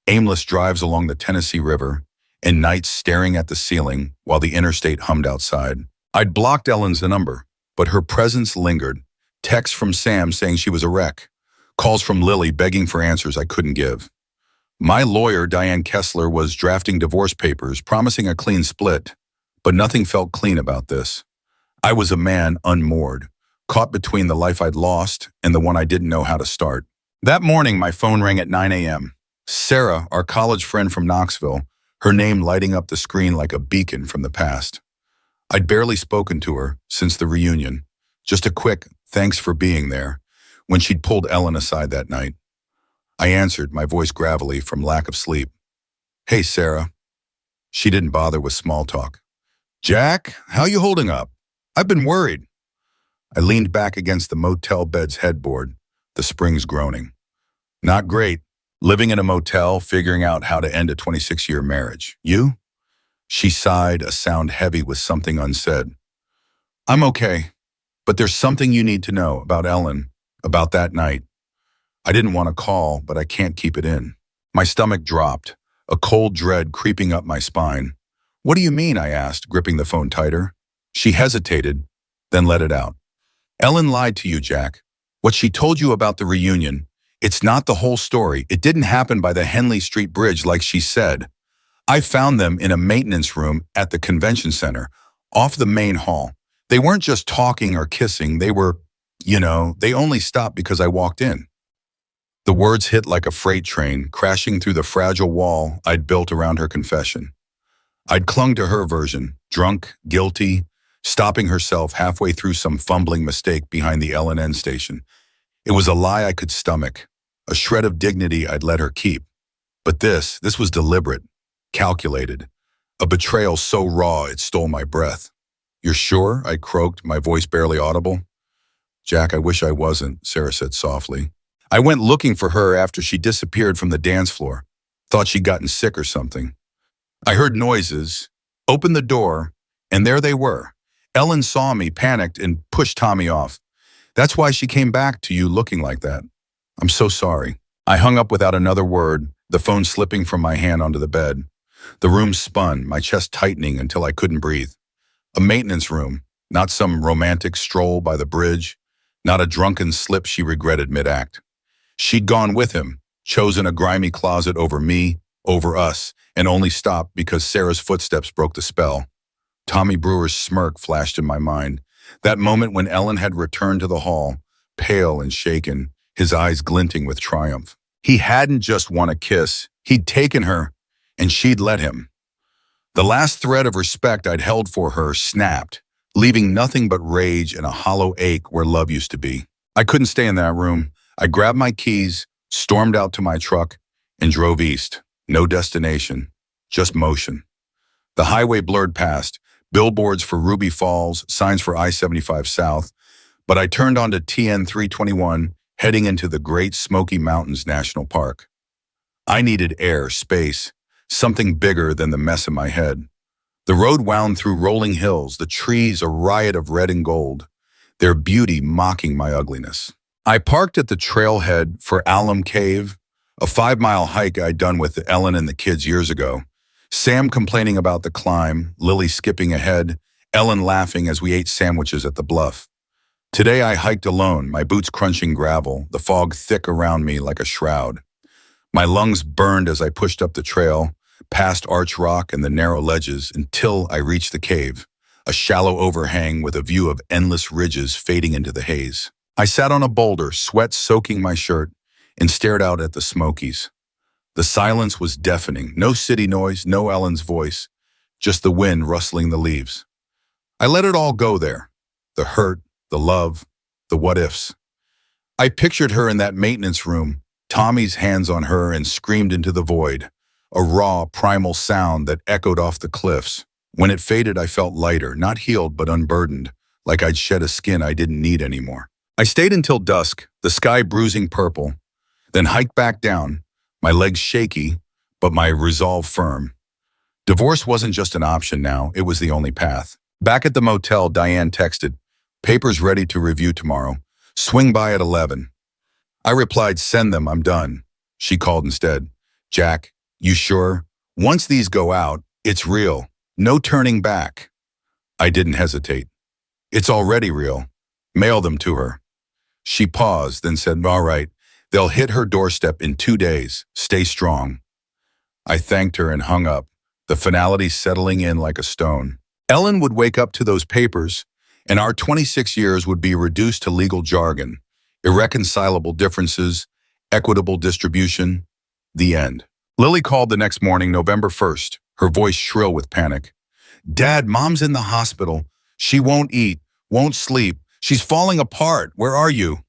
aimless drives along the Tennessee River, and nights staring at the ceiling while the interstate hummed outside. I'd blocked Ellen's number, but her presence lingered. Texts from Sam saying she was a wreck. Calls from Lily begging for answers I couldn't give. My lawyer, Diane Kessler, was drafting divorce papers, promising a clean split, but nothing felt clean about this. I was a man unmoored, caught between the life I'd lost and the one I didn't know how to start. That morning, my phone rang at 9 a.m. Sarah, our college friend from Knoxville, her name lighting up the screen like a beacon from the past. I'd barely spoken to her since the reunion, just a quick thanks for being there, when she'd pulled Ellen aside that night. I answered, my voice gravelly from lack of sleep. Hey, Sarah. She didn't bother with small talk. Jack, how you holding up? I've been worried. I leaned back against the motel bed's headboard, the springs groaning. Not great. Living in a motel, figuring out how to end a 26-year marriage. You? She sighed, a sound heavy with something unsaid. I'm okay, but there's something you need to know about Ellen, about that night. I didn't want to call, but I can't keep it in. My stomach dropped, a cold dread creeping up my spine. What do you mean? I asked, gripping the phone tighter. She hesitated, then let it out. Ellen lied to you, Jack. What she told you about the reunion, it's not the whole story. It didn't happen by the Henley Street Bridge like she said. I found them in a maintenance room at the convention center, off the main hall. They weren't just talking or kissing. They were, they only stopped because I walked in. The words hit like a freight train, crashing through the fragile wall I'd built around her confession. I'd clung to her version, drunk, guilty, stopping herself halfway through some fumbling mistake behind the L&N station. It was a lie I could stomach, a shred of dignity I'd let her keep. But this was deliberate, calculated, a betrayal so raw it stole my breath. You're sure? I croaked, my voice barely audible. Jack, I wish I wasn't, Sarah said softly. I went looking for her after she disappeared from the dance floor. Thought she'd gotten sick or something. I heard noises, opened the door, and there they were. Ellen saw me, panicked, and pushed Tommy off. That's why she came back to you looking like that. I'm so sorry. I hung up without another word, the phone slipping from my hand onto the bed. The room spun, my chest tightening until I couldn't breathe. A maintenance room, not some romantic stroll by the bridge, not a drunken slip she regretted mid-act. She'd gone with him, chosen a grimy closet over me, over us, and only stopped because Sarah's footsteps broke the spell. Tommy Brewer's smirk flashed in my mind. That moment when Ellen had returned to the hall, pale and shaken, his eyes glinting with triumph. He hadn't just won a kiss. He'd taken her, and she'd let him. The last thread of respect I'd held for her snapped, leaving nothing but rage and a hollow ache where love used to be. I couldn't stay in that room. I grabbed my keys, stormed out to my truck, and drove east. No destination, just motion. The highway blurred past, billboards for Ruby Falls, signs for I-75 South, but I turned onto TN 321, heading into the Great Smoky Mountains National Park. I needed air, space, something bigger than the mess in my head. The road wound through rolling hills, the trees a riot of red and gold, their beauty mocking my ugliness. I parked at the trailhead for Alum Cave, a 5-mile hike I'd done with Ellen and the kids years ago. Sam complaining about the climb, Lily skipping ahead, Ellen laughing as we ate sandwiches at the bluff. Today I hiked alone, my boots crunching gravel, the fog thick around me like a shroud. My lungs burned as I pushed up the trail, past Arch Rock and the narrow ledges until I reached the cave, a shallow overhang with a view of endless ridges fading into the haze. I sat on a boulder, sweat soaking my shirt, and stared out at the Smokies. The silence was deafening, no city noise, no Ellen's voice, just the wind rustling the leaves. I let it all go there, the hurt, the love, the what-ifs. I pictured her in that maintenance room, Tommy's hands on her, and screamed into the void, a raw, primal sound that echoed off the cliffs. When it faded, I felt lighter, not healed but unburdened, like I'd shed a skin I didn't need anymore. I stayed until dusk, the sky bruising purple, then hiked back down, my legs shaky, but my resolve firm. Divorce wasn't just an option now, it was the only path. Back at the motel, Diane texted, "Papers ready to review tomorrow. Swing by at 11. I replied, "Send them, I'm done." She called instead, "Jack, you sure? Once these go out, it's real. No turning back." I didn't hesitate. "It's already real. Mail them to her." She paused, then said, "All right. They'll hit her doorstep in 2 days. Stay strong." I thanked her and hung up, the finality settling in like a stone. Ellen would wake up to those papers, and our 26 years would be reduced to legal jargon, irreconcilable differences, equitable distribution, the end. Lily called the next morning, November 1st, her voice shrill with panic. "Dad, Mom's in the hospital. She won't eat, won't sleep. She's falling apart. Where are you?"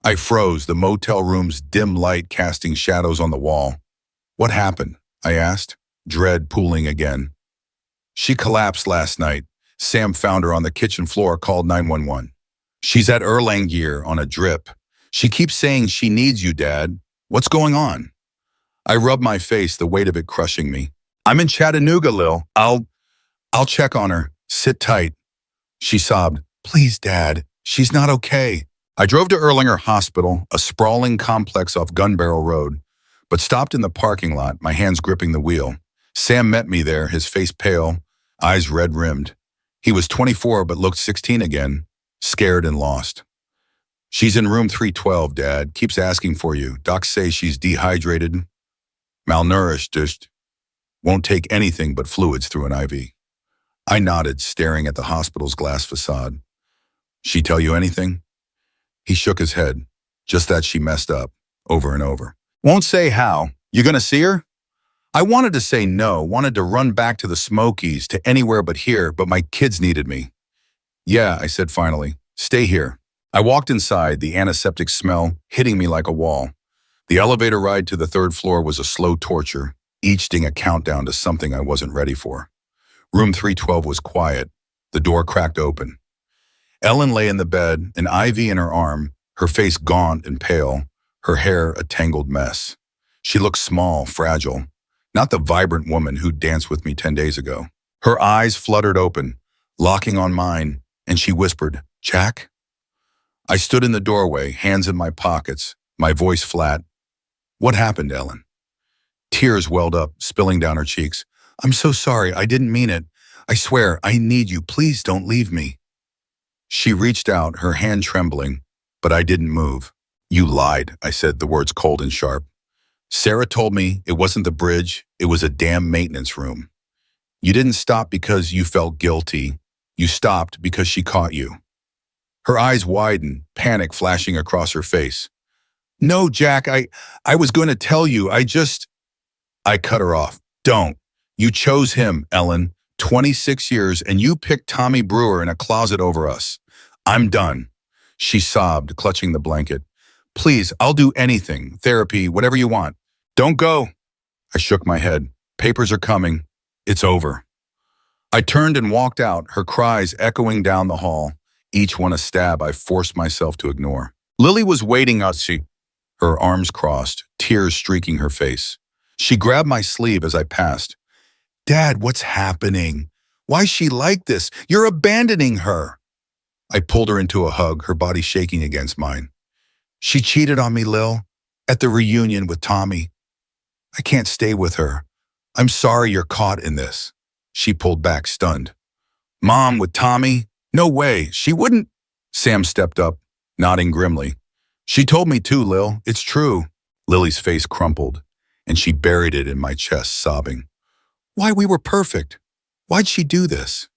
I froze, the motel room's dim light casting shadows on the wall. "What happened?" I asked, dread pooling again. "She collapsed last night. Sam found her on the kitchen floor, called 911. She's at Erlangen on a drip. She keeps saying she needs you, Dad. What's going on?" I rubbed my face, the weight of it crushing me. "I'm in Chattanooga, Lil. I'll check on her. Sit tight." She sobbed, "Please, Dad. She's not okay." I drove to Erlanger Hospital, a sprawling complex off Gun Barrel Road, but stopped in the parking lot, my hands gripping the wheel. Sam met me there, his face pale, eyes red-rimmed. He was 24 but looked 16 again, scared and lost. "She's in room 312, Dad. Keeps asking for you. Docs say she's dehydrated, malnourished, just won't take anything but fluids through an IV." I nodded, staring at the hospital's glass facade. "She tell you anything?" He shook his head, just that she messed up, over and over. "Won't say how. You gonna see her?" I wanted to say no, wanted to run back to the Smokies, to anywhere but here, but my kids needed me. "Yeah," I said finally. "Stay here." I walked inside, the antiseptic smell hitting me like a wall. The elevator ride to the 3rd floor was a slow torture, each ding a countdown to something I wasn't ready for. Room 312 was quiet. The door cracked open. Ellen lay in the bed, an IV in her arm, her face gaunt and pale, her hair a tangled mess. She looked small, fragile, not the vibrant woman who'd danced with me 10 days ago. Her eyes fluttered open, locking on mine, and she whispered, "Jack?" I stood in the doorway, hands in my pockets, my voice flat. "What happened, Ellen?" Tears welled up, spilling down her cheeks. "I'm so sorry, I didn't mean it. I swear, I need you. Please don't leave me." She reached out, her hand trembling, but I didn't move. "You lied," I said, the words cold and sharp. "Sarah told me it wasn't the bridge, it was a damn maintenance room. You didn't stop because you felt guilty. You stopped because she caught you." Her eyes widened, panic flashing across her face. "No, Jack, I was going to tell you, I cut her off. "Don't. You chose him, Ellen. 26 years, and you picked Tommy Brewer in a closet over us. I'm done." She sobbed, clutching the blanket. "Please, I'll do anything. Therapy, whatever you want. Don't go." I shook my head. "Papers are coming. It's over." I turned and walked out, her cries echoing down the hall, each one a stab I forced myself to ignore. Lily was waiting outside, her arms crossed, tears streaking her face. She grabbed my sleeve as I passed. "Dad, what's happening? Why's she like this? You're abandoning her." I pulled her into a hug, her body shaking against mine. "She cheated on me, Lil, at the reunion with Tommy. I can't stay with her. I'm sorry you're caught in this. She pulled back, stunned. Mom, with Tommy? No way, she wouldn't. Sam stepped up, nodding grimly. She told me too, Lil. It's true. Lily's face crumpled, and she buried it in my chest, sobbing. Why, we were perfect. Why'd she do this?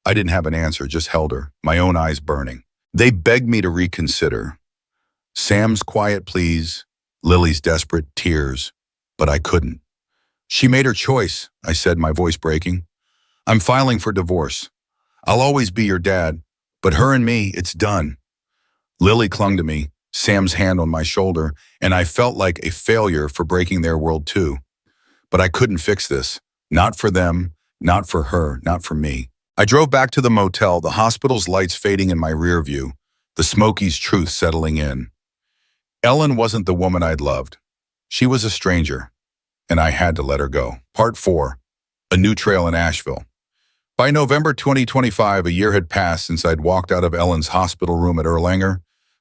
I didn't have an answer, just held her, my own eyes burning. They begged me to reconsider. Sam's quiet pleas, Lily's desperate tears, but I couldn't. She made her choice, I said, my voice breaking. I'm filing for divorce. I'll always be your dad, but her and me, it's done. Lily clung to me, Sam's hand on my shoulder, and I felt like a failure for breaking their world too. But I couldn't fix this. Not for them, not for her, not for me. I drove back to the motel, the hospital's lights fading in my rear view, the Smokies' truth settling in. Ellen wasn't the woman I'd loved. She was a stranger, and I had to let her go. Part 4. A new trail in Asheville. By November 2025, a year had passed since I'd walked out of Ellen's hospital room at Erlanger,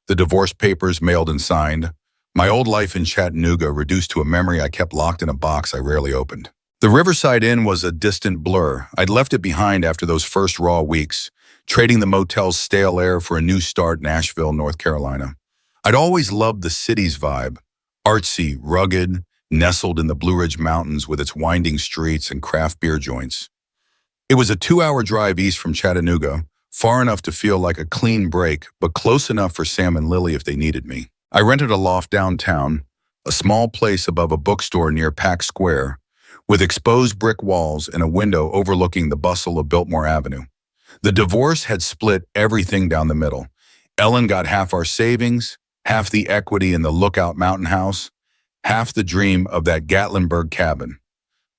the divorce papers mailed and signed, my old life in Chattanooga reduced to a memory I kept locked in a box I rarely opened. The Riverside Inn was a distant blur. I'd left it behind after those first raw weeks, trading the motel's stale air for a new start in Asheville, North Carolina. I'd always loved the city's vibe, artsy, rugged, nestled in the Blue Ridge Mountains with its winding streets and craft beer joints. It was a 2-hour drive east from Chattanooga, far enough to feel like a clean break, but close enough for Sam and Lily if they needed me. I rented a loft downtown, a small place above a bookstore near Pack Square, with exposed brick walls and a window overlooking the bustle of Biltmore Avenue. The divorce had split everything down the middle. Ellen got half our savings, half the equity in the Lookout Mountain House, half the dream of that Gatlinburg cabin.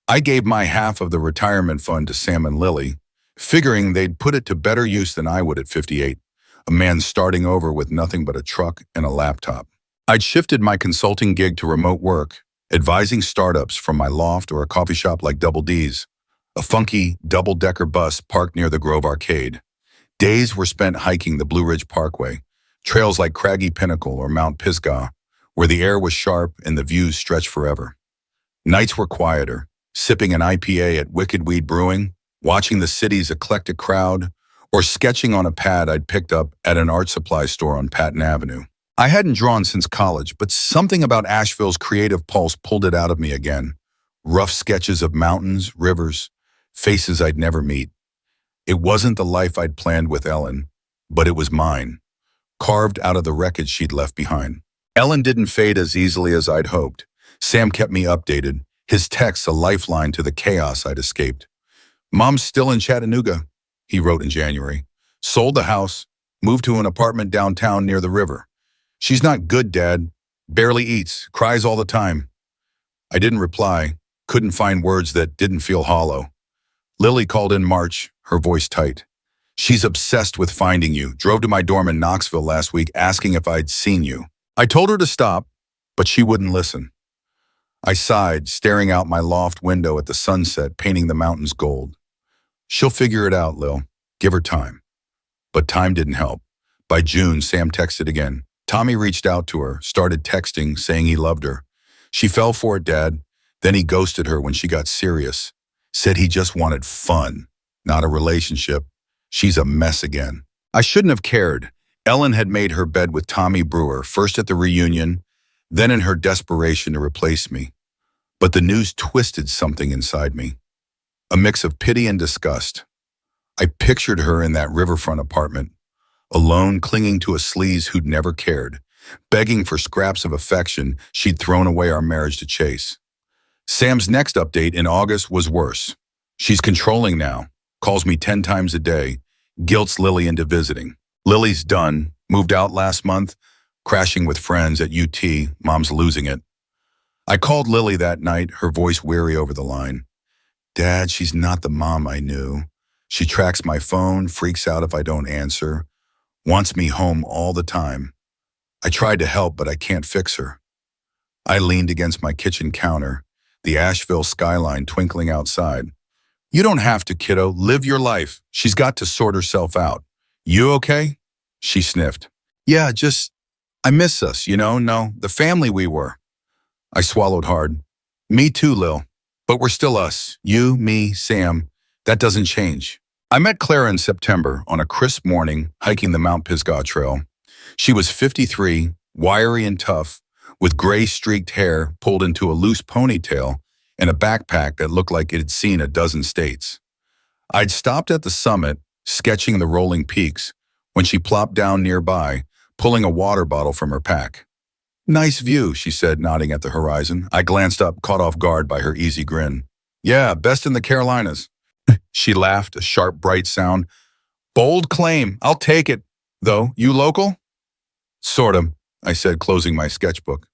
I gave my half of the retirement fund to Sam and Lily, figuring they'd put it to better use than I would at 58, a man starting over with nothing but a truck and a laptop. I'd shifted my consulting gig to remote work, advising startups from my loft or a coffee shop like Double D's, a funky double-decker bus parked near the Grove Arcade. Days were spent hiking the Blue Ridge Parkway, trails like Craggy Pinnacle or Mount Pisgah, where the air was sharp and the views stretched forever. Nights were quieter, sipping an IPA at Wicked Weed Brewing, watching the city's eclectic crowd, or sketching on a pad I'd picked up at an art supply store on Patton Avenue. I hadn't drawn since college, but something about Asheville's creative pulse pulled it out of me again. Rough sketches of mountains, rivers, faces I'd never meet. It wasn't the life I'd planned with Ellen, but it was mine, carved out of the wreckage she'd left behind. Ellen didn't fade as easily as I'd hoped. Sam kept me updated, his texts a lifeline to the chaos I'd escaped. Mom's still in Chattanooga, he wrote in January. Sold the house, moved to an apartment downtown near the river. She's not good, Dad. Barely eats, cries all the time. I didn't reply, couldn't find words that didn't feel hollow. Lily called in March, her voice tight. She's obsessed with finding you. Drove to my dorm in Knoxville last week asking if I'd seen you. I told her to stop, but she wouldn't listen. I sighed, staring out my loft window at the sunset painting the mountains gold. She'll figure it out, Lil. Give her time. But time didn't help. By June, Sam texted again. Tommy reached out to her, started texting, saying he loved her. She fell for it, Dad. Then he ghosted her when she got serious. Said he just wanted fun, not a relationship. She's a mess again. I shouldn't have cared. Ellen had made her bed with Tommy Brewer, first at the reunion, then in her desperation to replace me. But the news twisted something inside me. A mix of pity and disgust. I pictured her in that riverfront apartment, alone clinging to a sleaze who'd never cared, begging for scraps of affection she'd thrown away our marriage to chase. Sam's next update in August was worse. She's controlling now, calls me 10 times a day, guilts Lily into visiting. Lily's done, moved out last month, crashing with friends at UT, Mom's losing it. I called Lily that night, her voice weary over the line. Dad, she's not the mom I knew. She tracks my phone, freaks out if I don't answer, wants me home all the time. I tried to help, but I can't fix her. I leaned against my kitchen counter, the Asheville skyline twinkling outside. You don't have to, kiddo. Live your life. She's got to sort herself out. You okay? She sniffed. Yeah, I miss us, no, the family we were. I swallowed hard. Me too, Lil. But we're still us. You, me, Sam. That doesn't change. I met Clara in September on a crisp morning hiking the Mount Pisgah Trail. She was 53, wiry and tough, with gray streaked hair pulled into a loose ponytail and a backpack that looked like it had seen a dozen states. I'd stopped at the summit, sketching the rolling peaks, when she plopped down nearby, pulling a water bottle from her pack. "Nice view," she said, nodding at the horizon. I glanced up, caught off guard by her easy grin. "Yeah, best in the Carolinas." She laughed, a sharp, bright sound. "Bold claim. I'll take it. Though, you local?" "Sort of," I said, closing my sketchbook.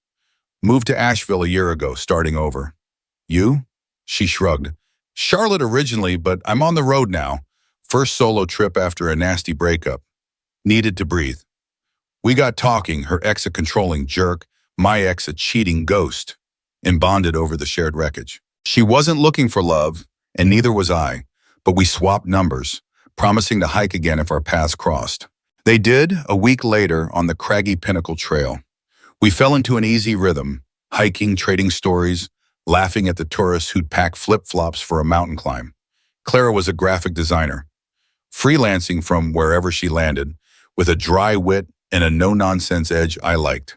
"Moved to Asheville a year ago, starting over." "You?" She shrugged. "Charlotte originally, but I'm on the road now. First solo trip after a nasty breakup. Needed to breathe." We got talking, her ex a controlling jerk, my ex a cheating ghost, and bonded over the shared wreckage. She wasn't looking for love, and neither was I, but we swapped numbers, promising to hike again if our paths crossed. They did, a week later, on the craggy Pinnacle Trail. We fell into an easy rhythm, hiking, trading stories, laughing at the tourists who'd pack flip-flops for a mountain climb. Clara was a graphic designer, freelancing from wherever she landed, with a dry wit and a no-nonsense edge I liked.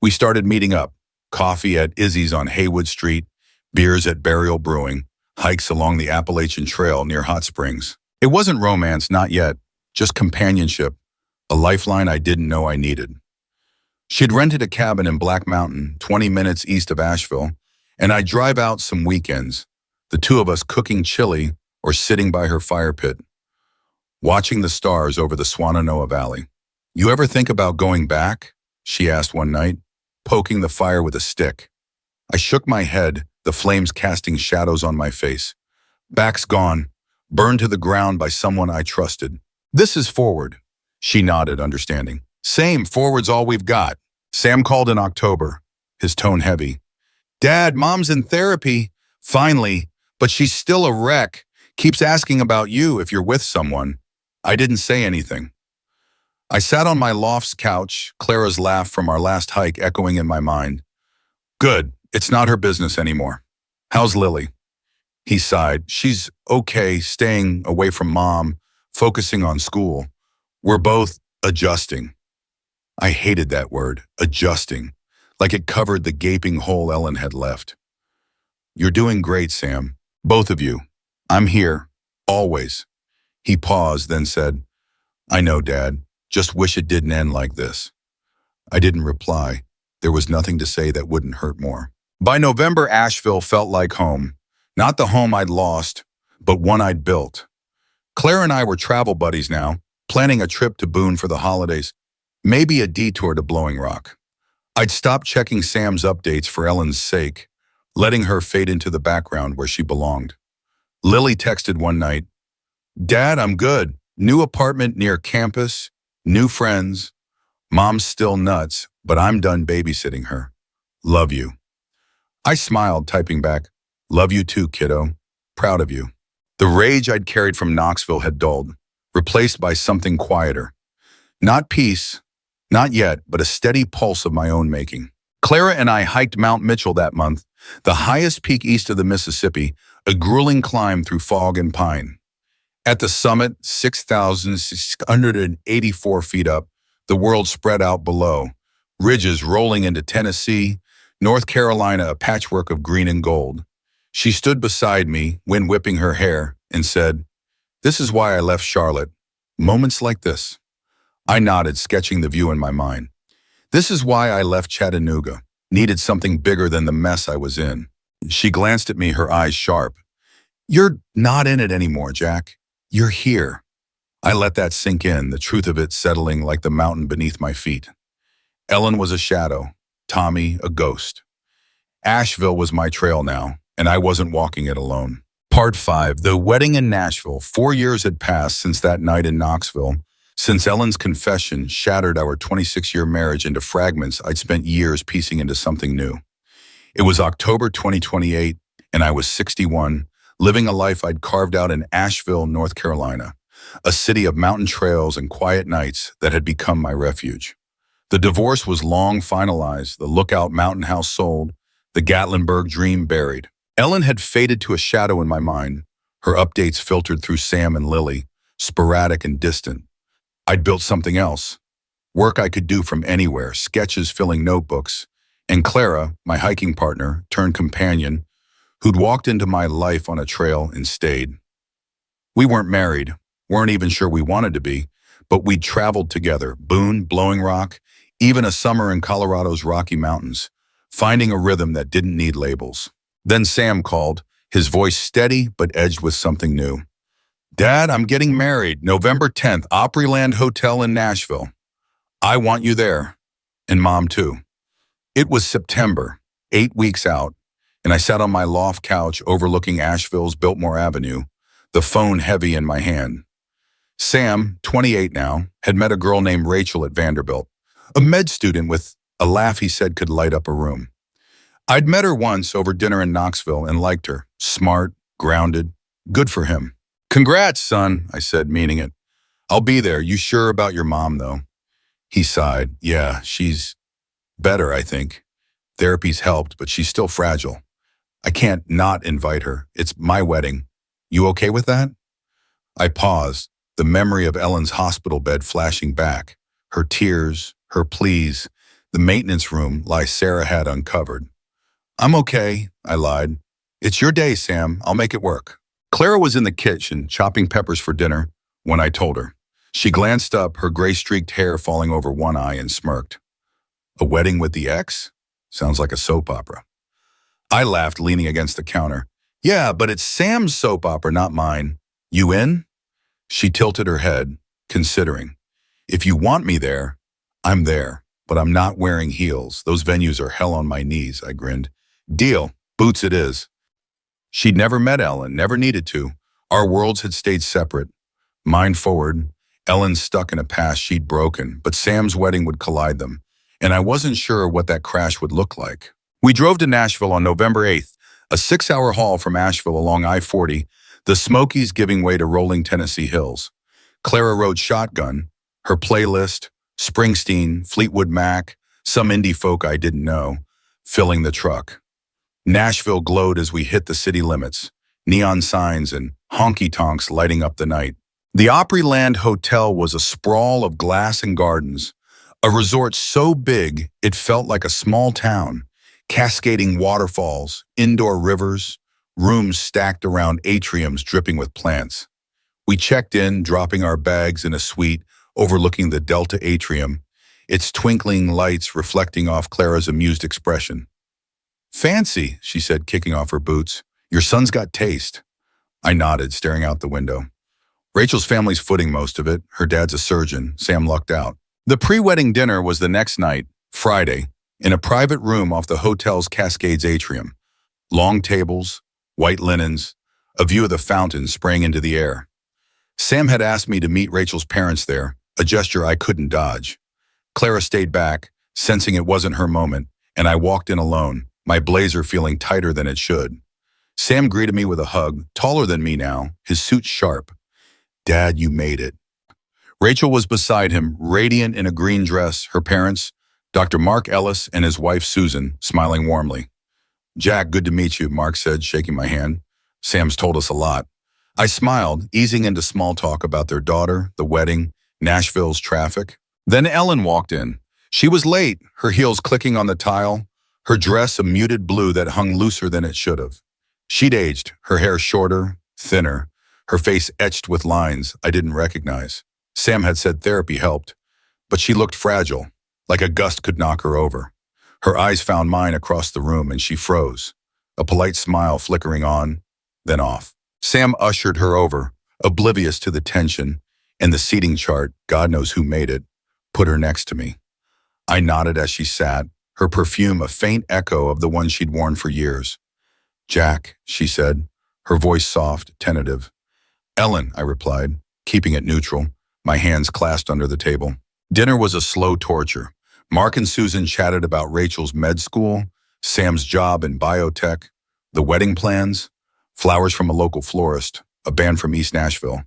We started meeting up, coffee at Izzy's on Haywood Street, beers at Burial Brewing, hikes along the Appalachian Trail near Hot Springs. It wasn't romance, not yet, just companionship, a lifeline I didn't know I needed. She'd rented a cabin in Black Mountain, 20 minutes east of Asheville, and I'd drive out some weekends, the two of us cooking chili or sitting by her fire pit, watching the stars over the Swannanoa Valley. "You ever think about going back?" she asked one night, poking the fire with a stick. I shook my head, the flames casting shadows on my face. "Back's gone, burned to the ground by someone I trusted. This is forward." She nodded, understanding. "Same, forward's all we've got." Sam called in October, his tone heavy. "Dad, Mom's in therapy. Finally, but she's still a wreck. Keeps asking about you if you're with someone." I didn't say anything. I sat on my loft's couch, Clara's laugh from our last hike echoing in my mind. "Good, it's not her business anymore. How's Lily?" He sighed. "She's okay, staying away from Mom, focusing on school. We're both adjusting." I hated that word, adjusting, like it covered the gaping hole Ellen had left. "You're doing great, Sam. Both of you. I'm here. Always." He paused, then said, "I know, Dad. Just wish it didn't end like this." I didn't reply. There was nothing to say that wouldn't hurt more. By November, Asheville felt like home. Not the home I'd lost, but one I'd built. Clara and I were travel buddies now, planning a trip to Boone for the holidays, maybe a detour to Blowing Rock. I'd stopped checking Sam's updates for Ellen's sake, letting her fade into the background where she belonged. Lily texted one night, "Dad, I'm good. New apartment near campus, new friends. Mom's still nuts, but I'm done babysitting her. Love you." I smiled, typing back, "Love you too, kiddo. Proud of you." The rage I'd carried from Knoxville had dulled, replaced by something quieter. Not peace, not yet, but a steady pulse of my own making. Clara and I hiked Mount Mitchell that month, the highest peak east of the Mississippi, a grueling climb through fog and pine. At the summit, 6,684 feet up, the world spread out below, ridges rolling into Tennessee, North Carolina a patchwork of green and gold. She stood beside me, wind whipping her hair, and said, "This is why I left Charlotte. Moments like this." I nodded, sketching the view in my mind. "This is why I left Chattanooga. Needed something bigger than the mess I was in." She glanced at me, her eyes sharp. "You're not in it anymore, Jack. You're here." I let that sink in, the truth of it settling like the mountain beneath my feet. Ellen was a shadow, Tommy a ghost. Asheville was my trail now, and I wasn't walking it alone. Part 5. The wedding in Nashville. 4 years had passed since that night in Knoxville, since Ellen's confession shattered our 26-year marriage into fragments I'd spent years piecing into something new. It was October 2028, and I was 61, living a life I'd carved out in Asheville, North Carolina, a city of mountain trails and quiet nights that had become my refuge. The divorce was long finalized, the Lookout Mountain house sold, the Gatlinburg dream buried. Ellen had faded to a shadow in my mind, her updates filtered through Sam and Lily, sporadic and distant. I'd built something else, work I could do from anywhere, sketches filling notebooks, and Clara, my hiking partner turned companion, who'd walked into my life on a trail and stayed. We weren't married, weren't even sure we wanted to be, but we'd traveled together, Boone, Blowing Rock, even a summer in Colorado's Rocky Mountains, finding a rhythm that didn't need labels. Then Sam called, his voice steady but edged with something new. Dad, I'm getting married, November 10th, Opryland Hotel in Nashville. I want you there. And Mom too. It was September, 8 weeks out, and I sat on my loft couch overlooking Asheville's Biltmore Avenue, the phone heavy in my hand. Sam, 28 now, had met a girl named Rachel at Vanderbilt, a med student with a laugh he said could light up a room. I'd met her once over dinner in Knoxville and liked her. Smart, grounded, good for him. Congrats, son, I said, meaning it. I'll be there. You sure about your mom, though? He sighed. Yeah, she's better, I think. Therapy's helped, but she's still fragile. I can't not invite her. It's my wedding. You okay with that? I paused, the memory of Ellen's hospital bed flashing back, her tears, her pleas, the maintenance room lie Sarah had uncovered. I'm okay, I lied. It's your day, Sam. I'll make it work. Clara was in the kitchen, chopping peppers for dinner, when I told her. She glanced up, her gray-streaked hair falling over one eye, and smirked. A wedding with the ex? Sounds like a soap opera. I laughed, leaning against the counter. Yeah, but it's Sam's soap opera, not mine. You in? She tilted her head, considering. If you want me there, I'm there, but I'm not wearing heels. Those venues are hell on my knees, I grinned. Deal. Boots it is. She'd never met Ellen, never needed to. Our worlds had stayed separate. Mine forward, Ellen stuck in a past she'd broken, but Sam's wedding would collide them, and I wasn't sure what that crash would look like. We drove to Nashville on November 8th, a 6-hour haul from Asheville along I-40, the Smokies giving way to rolling Tennessee hills. Clara rode shotgun, her playlist, Springsteen, Fleetwood Mac, some indie folk I didn't know, filling the truck. Nashville glowed as we hit the city limits, neon signs and honky-tonks lighting up the night. The Opryland Hotel was a sprawl of glass and gardens, a resort so big it felt like a small town, cascading waterfalls, indoor rivers, rooms stacked around atriums dripping with plants. We checked in, dropping our bags in a suite overlooking the Delta atrium, its twinkling lights reflecting off Clara's amused expression. Fancy, she said, kicking off her boots. Your son's got taste. I nodded, staring out the window. Rachel's family's footing most of it. Her dad's a surgeon. Sam lucked out. The pre-wedding dinner was the next night, Friday, in a private room off the hotel's Cascades atrium. Long tables, white linens, a view of the fountain spraying into the air. Sam had asked me to meet Rachel's parents there, a gesture I couldn't dodge. Clara stayed back, sensing it wasn't her moment, and I walked in alone, my blazer feeling tighter than it should. Sam greeted me with a hug, taller than me now, his suit sharp. Dad, you made it. Rachel was beside him, radiant in a green dress, her parents, Dr. Mark Ellis and his wife Susan, smiling warmly. Jack, good to meet you, Mark said, shaking my hand. Sam's told us a lot. I smiled, easing into small talk about their daughter, the wedding, Nashville's traffic. Then Ellen walked in. She was late, her heels clicking on the tile, her dress a muted blue that hung looser than it should have. She'd aged, her hair shorter, thinner, her face etched with lines I didn't recognize. Sam had said therapy helped, but she looked fragile, like a gust could knock her over. Her eyes found mine across the room and she froze, a polite smile flickering on, then off. Sam ushered her over, oblivious to the tension, and the seating chart, God knows who made it, put her next to me. I nodded as she sat, her perfume a faint echo of the one she'd worn for years. Jack, she said, her voice soft, tentative. Ellen, I replied, keeping it neutral, my hands clasped under the table. Dinner was a slow torture. Mark and Susan chatted about Rachel's med school, Sam's job in biotech, the wedding plans, flowers from a local florist, a band from East Nashville.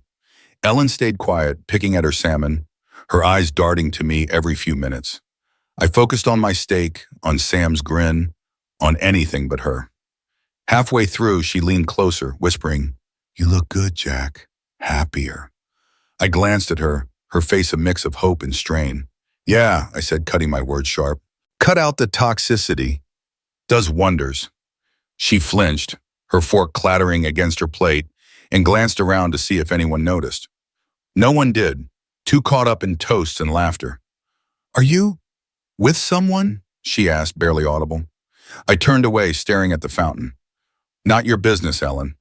Ellen stayed quiet, picking at her salmon, her eyes darting to me every few minutes. I focused on my steak, on Sam's grin, on anything but her. Halfway through, she leaned closer, whispering, "You look good, Jack. Happier." I glanced at her, her face a mix of hope and strain. "Yeah," I said, cutting my words sharp. "Cut out the toxicity. Does wonders." She flinched, her fork clattering against her plate, and glanced around to see if anyone noticed. No one did, too caught up in toasts and laughter. "Are you with someone?" she asked, barely audible. I turned away, staring at the fountain. "Not your business, Ellen."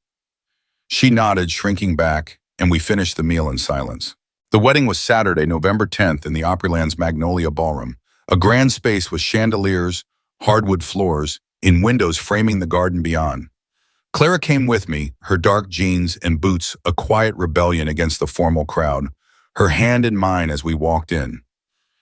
She nodded, shrinking back, and we finished the meal in silence. The wedding was Saturday, November 10th, in the Opryland's Magnolia Ballroom, a grand space with chandeliers, hardwood floors, and windows framing the garden beyond. Clara came with me, her dark jeans and boots a quiet rebellion against the formal crowd, her hand in mine as we walked in.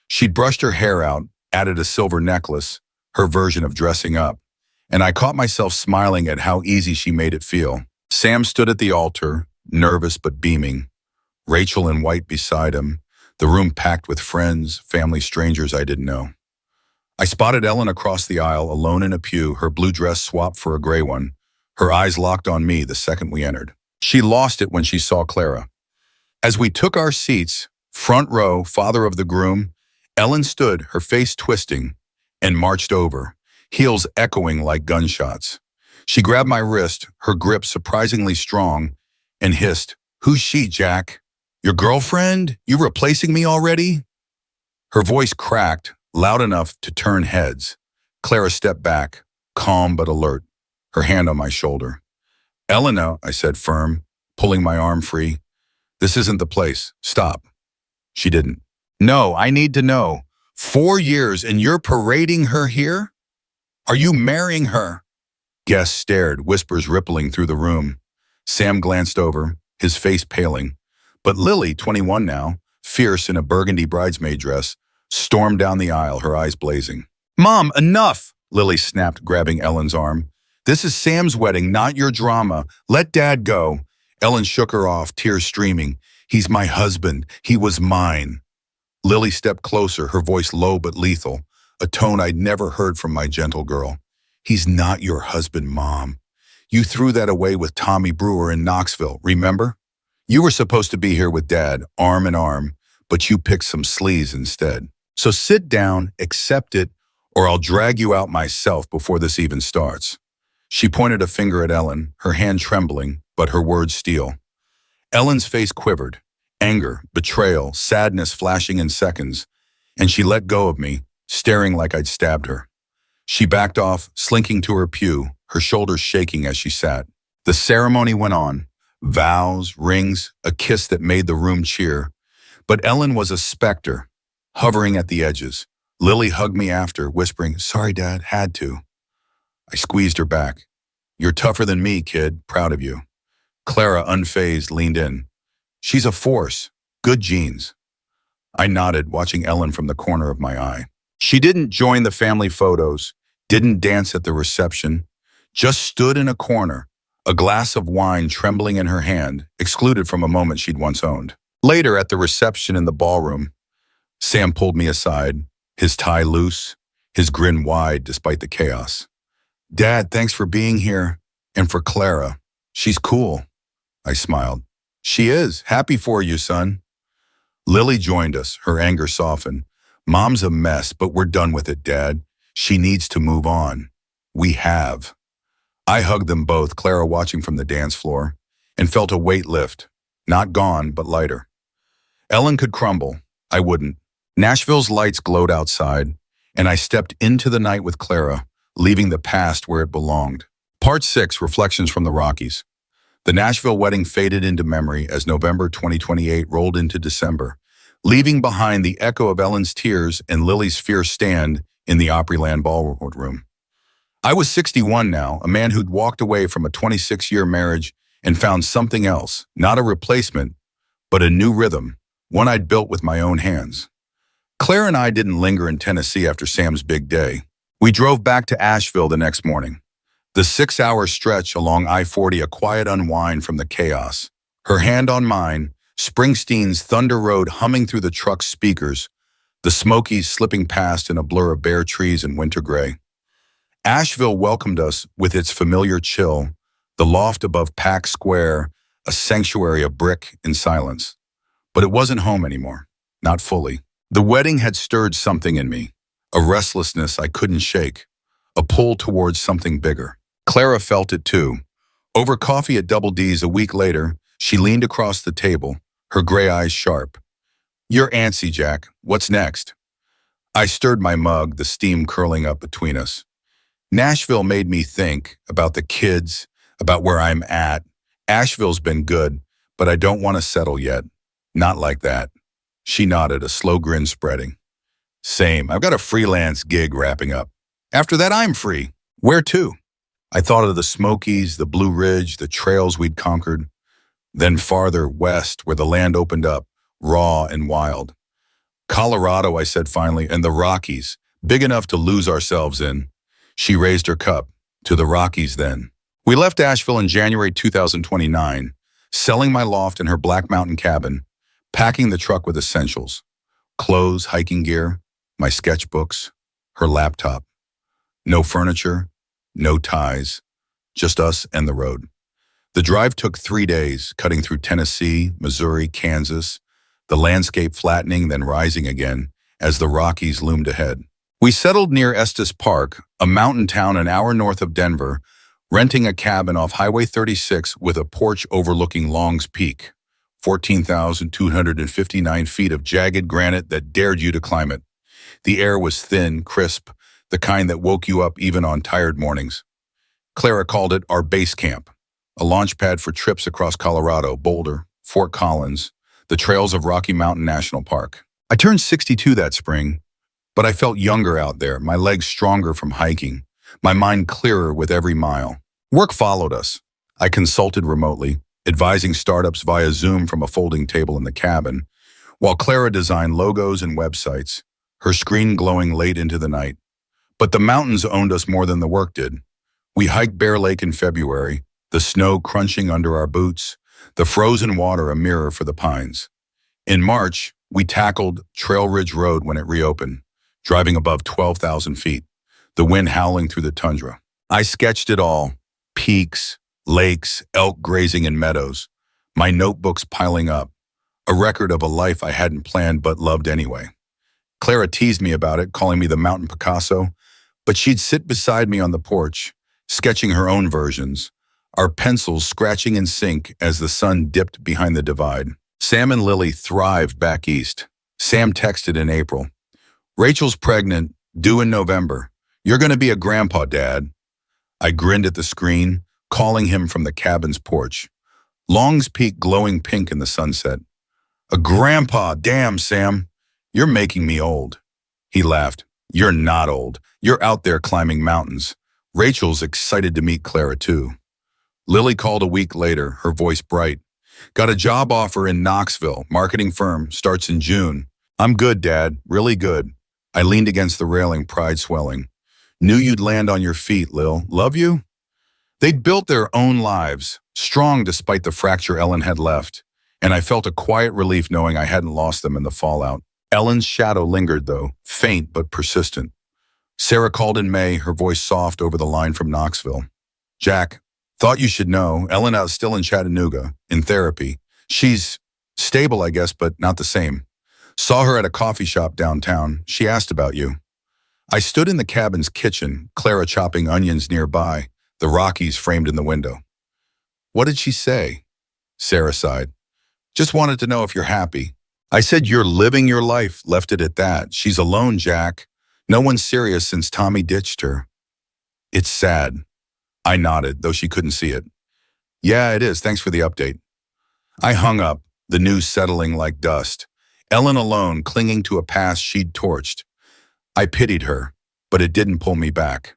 She'd brushed her hair out, added a silver necklace, her version of dressing up, and I caught myself smiling at how easy she made it feel. Sam stood at the altar, nervous but beaming, Rachel in white beside him, the room packed with friends, family, strangers I didn't know. I spotted Ellen across the aisle, alone in a pew, her blue dress swapped for a gray one, her eyes locked on me the second we entered. She lost it when she saw Clara. As we took our seats, front row, father of the groom, Ellen stood, her face twisting, and marched over, heels echoing like gunshots. She grabbed my wrist, her grip surprisingly strong, and hissed, "Who's she, Jack? Your girlfriend? You replacing me already?" Her voice cracked, loud enough to turn heads. Clara stepped back, calm but alert, her hand on my shoulder. "Elena," I said, firm, pulling my arm free. "This isn't the place. Stop." She didn't. "No, I need to know. 4 years and you're parading her here? Are you marrying her?" Guests stared, whispers rippling through the room. Sam glanced over, his face paling. But Lily, 21 now, fierce in a burgundy bridesmaid dress, stormed down the aisle, her eyes blazing. "Mom, enough!" Lily snapped, grabbing Ellen's arm. "This is Sam's wedding, not your drama. Let Dad go." Ellen shook her off, tears streaming. "He's my husband. He was mine." Lily stepped closer, her voice low but lethal, a tone I'd never heard from my gentle girl. "He's not your husband, Mom. You threw that away with Tommy Brewer in Knoxville, remember? You were supposed to be here with Dad, arm in arm, but you picked some sleaze instead. So sit down, accept it, or I'll drag you out myself before this even starts." She pointed a finger at Ellen, her hand trembling, but her words steel. Ellen's face quivered, anger, betrayal, sadness flashing in seconds, and she let go of me, staring like I'd stabbed her. She backed off, slinking to her pew, her shoulders shaking as she sat. The ceremony went on. Vows, rings, a kiss that made the room cheer. But Ellen was a specter, hovering at the edges. Lily hugged me after, whispering, "Sorry, Dad, had to." I squeezed her back. "You're tougher than me, kid, proud of you." Clara, unfazed, leaned in. "She's a force. Good genes." I nodded, watching Ellen from the corner of my eye. She didn't join the family photos, didn't dance at the reception, just stood in a corner, a glass of wine trembling in her hand, excluded from a moment she'd once owned. Later, at the reception in the ballroom, Sam pulled me aside, his tie loose, his grin wide despite the chaos. "Dad, thanks for being here. And for Clara. She's cool." I smiled. "She is. Happy for you, son." Lily joined us, her anger softened. "Mom's a mess, but we're done with it, Dad. She needs to move on." "We have." I hugged them both, Clara watching from the dance floor, and felt a weight lift. Not gone, but lighter. Ellen could crumble. I wouldn't. Nashville's lights glowed outside, and I stepped into the night with Clara, leaving the past where it belonged. Part 6, Reflections from the Rockies. The Nashville wedding faded into memory as November 2028 rolled into December, leaving behind the echo of Ellen's tears and Lily's fierce stand in the Opryland ballroom. I was 61 now, a man who'd walked away from a 26-year marriage and found something else, not a replacement, but a new rhythm, one I'd built with my own hands. Clara and I didn't linger in Tennessee after Sam's big day. We drove back to Asheville the next morning. The 6-hour stretch along I-40, a quiet unwind from the chaos. Her hand on mine, Springsteen's Thunder Road humming through the truck's speakers, the Smokies slipping past in a blur of bare trees and winter gray. Asheville welcomed us with its familiar chill, the loft above Pack Square, a sanctuary of brick and silence. But it wasn't home anymore, not fully. The wedding had stirred something in me, a restlessness I couldn't shake, a pull towards something bigger. Clara felt it too. Over coffee at Double D's a week later, she leaned across the table, her gray eyes sharp. "You're antsy, Jack. What's next?" I stirred my mug, the steam curling up between us. Nashville made me think about the kids, about where I'm at. Asheville's been good, but I don't want to settle yet. Not like that. She nodded, a slow grin spreading. Same. I've got a freelance gig wrapping up. After that, I'm free. Where to? I thought of the Smokies, the Blue Ridge, the trails we'd conquered. Then farther west, where the land opened up, raw and wild. Colorado, I said finally, and the Rockies, big enough to lose ourselves in. She raised her cup. To the Rockies, then. We left Asheville in January 2029, selling my loft in her Black Mountain cabin, packing the truck with essentials. Clothes, hiking gear, my sketchbooks, her laptop. No furniture, no ties, just us and the road. The drive took 3 days, cutting through Tennessee, Missouri, Kansas, the landscape flattening, then rising again as the Rockies loomed ahead. We settled near Estes Park, a mountain town an hour north of Denver, renting a cabin off Highway 36 with a porch overlooking Long's Peak, 14,259 feet of jagged granite that dared you to climb it. The air was thin, crisp, the kind that woke you up even on tired mornings. Clara called it our base camp, a launch pad for trips across Colorado, Boulder, Fort Collins, the trails of Rocky Mountain National Park. I turned 62 that spring, but I felt younger out there, my legs stronger from hiking, my mind clearer with every mile. Work followed us. I consulted remotely, advising startups via Zoom from a folding table in the cabin, while Clara designed logos and websites, her screen glowing late into the night. But the mountains owned us more than the work did. We hiked Bear Lake in February, the snow crunching under our boots, the frozen water a mirror for the pines. In March, we tackled Trail Ridge Road when it reopened, driving above 12,000 feet, the wind howling through the tundra. I sketched it all, peaks, lakes, elk grazing in meadows, my notebooks piling up, a record of a life I hadn't planned but loved anyway. Clara teased me about it, calling me the mountain Picasso, but she'd sit beside me on the porch, sketching her own versions, our pencils scratching in sync as the sun dipped behind the divide. Sam and Lily thrived back east. Sam texted in April. "Rachel's pregnant, due in November. You're going to be a grandpa, Dad." I grinned at the screen, calling him from the cabin's porch. Long's Peak glowing pink in the sunset. "A grandpa, damn, Sam. You're making me old." He laughed. "You're not old. You're out there climbing mountains." Rachel's excited to meet Clara, too. Lily called a week later, her voice bright. "Got a job offer in Knoxville, marketing firm, starts in June." "I'm good, Dad, really good." I leaned against the railing, pride swelling. "Knew you'd land on your feet, Lil. Love you?" They'd built their own lives, strong despite the fracture Ellen had left, and I felt a quiet relief knowing I hadn't lost them in the fallout. Ellen's shadow lingered, though, faint but persistent. Sarah called in May, her voice soft over the line from Knoxville. "Jack, thought you should know, Ellen is still in Chattanooga, in therapy. She's stable, I guess, but not the same. Saw her at a coffee shop downtown. She asked about you." I stood in the cabin's kitchen, Clara chopping onions nearby, the Rockies framed in the window. "What did she say?" Sarah sighed. "Just wanted to know if you're happy." I said, "You're living your life," left it at that. "She's alone, Jack. No one's serious since Tommy ditched her." "It's sad." I nodded, though she couldn't see it. "Yeah, it is. Thanks for the update." I hung up, the news settling like dust. Ellen alone, clinging to a past she'd torched. I pitied her, but it didn't pull me back.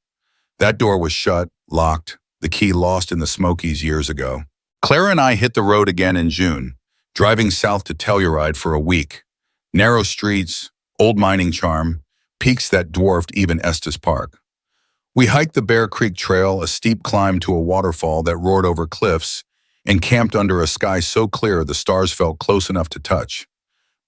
That door was shut, locked, the key lost in the Smokies years ago. Clara and I hit the road again in June, driving south to Telluride for a week. Narrow streets, old mining charm, peaks that dwarfed even Estes Park. We hiked the Bear Creek Trail, a steep climb to a waterfall that roared over cliffs, and camped under a sky so clear the stars felt close enough to touch.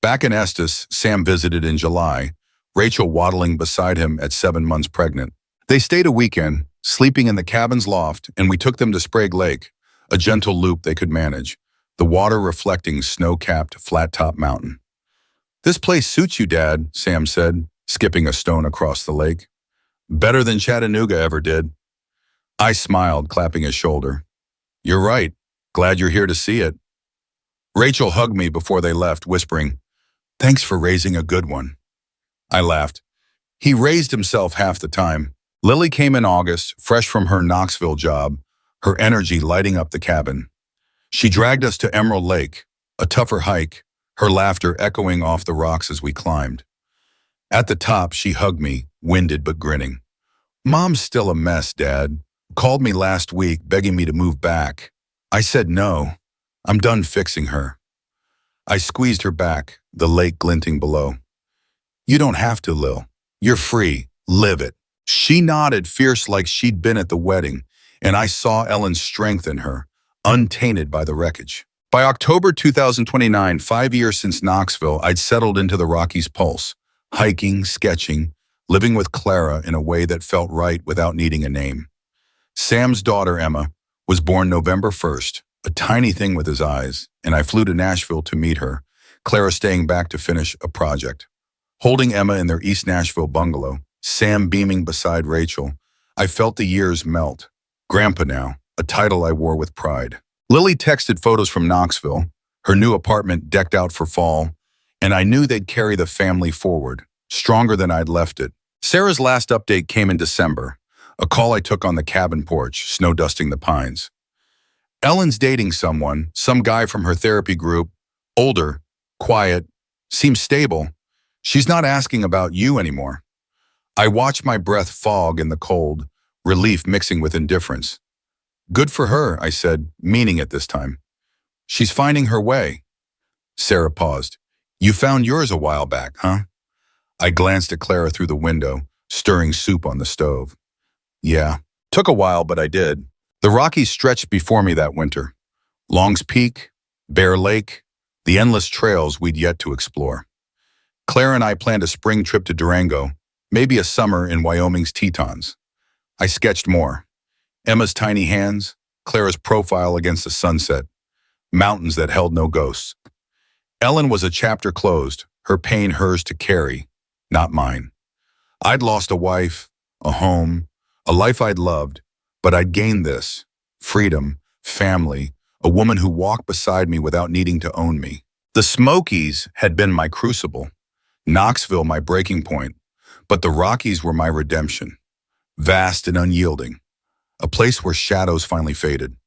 Back in Estes, Sam visited in July, Rachel waddling beside him at 7 months pregnant. They stayed a weekend, sleeping in the cabin's loft, and we took them to Sprague Lake, a gentle loop they could manage, the water reflecting snow-capped, flat-top mountain. "This place suits you, Dad," Sam said, skipping a stone across the lake. "Better than Chattanooga ever did." I smiled, clapping his shoulder. "You're right. Glad you're here to see it." Rachel hugged me before they left, whispering, "Thanks for raising a good one." I laughed. He raised himself half the time. Lily came in August, fresh from her Knoxville job, her energy lighting up the cabin. She dragged us to Emerald Lake, a tougher hike, her laughter echoing off the rocks as we climbed. At the top, she hugged me, winded but grinning. "Mom's still a mess, Dad. Called me last week, begging me to move back. I said no. I'm done fixing her." I squeezed her back, the lake glinting below. "You don't have to, Lil. You're free. Live it." She nodded, fierce like she'd been at the wedding, and I saw Ellen's strength in her, untainted by the wreckage. By October 2029, 5 years since Knoxville, I'd settled into the Rockies' pulse, hiking, sketching, living with Clara in a way that felt right without needing a name. Sam's daughter, Emma, was born November 1st, a tiny thing with his eyes, and I flew to Nashville to meet her, Clara staying back to finish a project. Holding Emma in their East Nashville bungalow, Sam beaming beside Rachel, I felt the years melt. Grandpa now, a title I wore with pride. Lily texted photos from Knoxville, her new apartment decked out for fall, and I knew they'd carry the family forward, stronger than I'd left it. Sarah's last update came in December, a call I took on the cabin porch, snow dusting the pines. "Ellen's dating someone, some guy from her therapy group, older, quiet, seems stable. She's not asking about you anymore." I watched my breath fog in the cold, relief mixing with indifference. "Good for her," I said, meaning it this time. "She's finding her way." Sarah paused. "You found yours a while back, huh?" I glanced at Clara through the window, stirring soup on the stove. "Yeah, took a while, but I did." The Rockies stretched before me that winter. Long's Peak, Bear Lake, the endless trails we'd yet to explore. Clara and I planned a spring trip to Durango, maybe a summer in Wyoming's Tetons. I sketched more. Emma's tiny hands, Clara's profile against the sunset, mountains that held no ghosts. Ellen was a chapter closed, her pain hers to carry, not mine. I'd lost a wife, a home, a life I'd loved, but I'd gained this: freedom, family, a woman who walked beside me without needing to own me. The Smokies had been my crucible, Knoxville my breaking point, but the Rockies were my redemption, vast and unyielding, a place where shadows finally faded.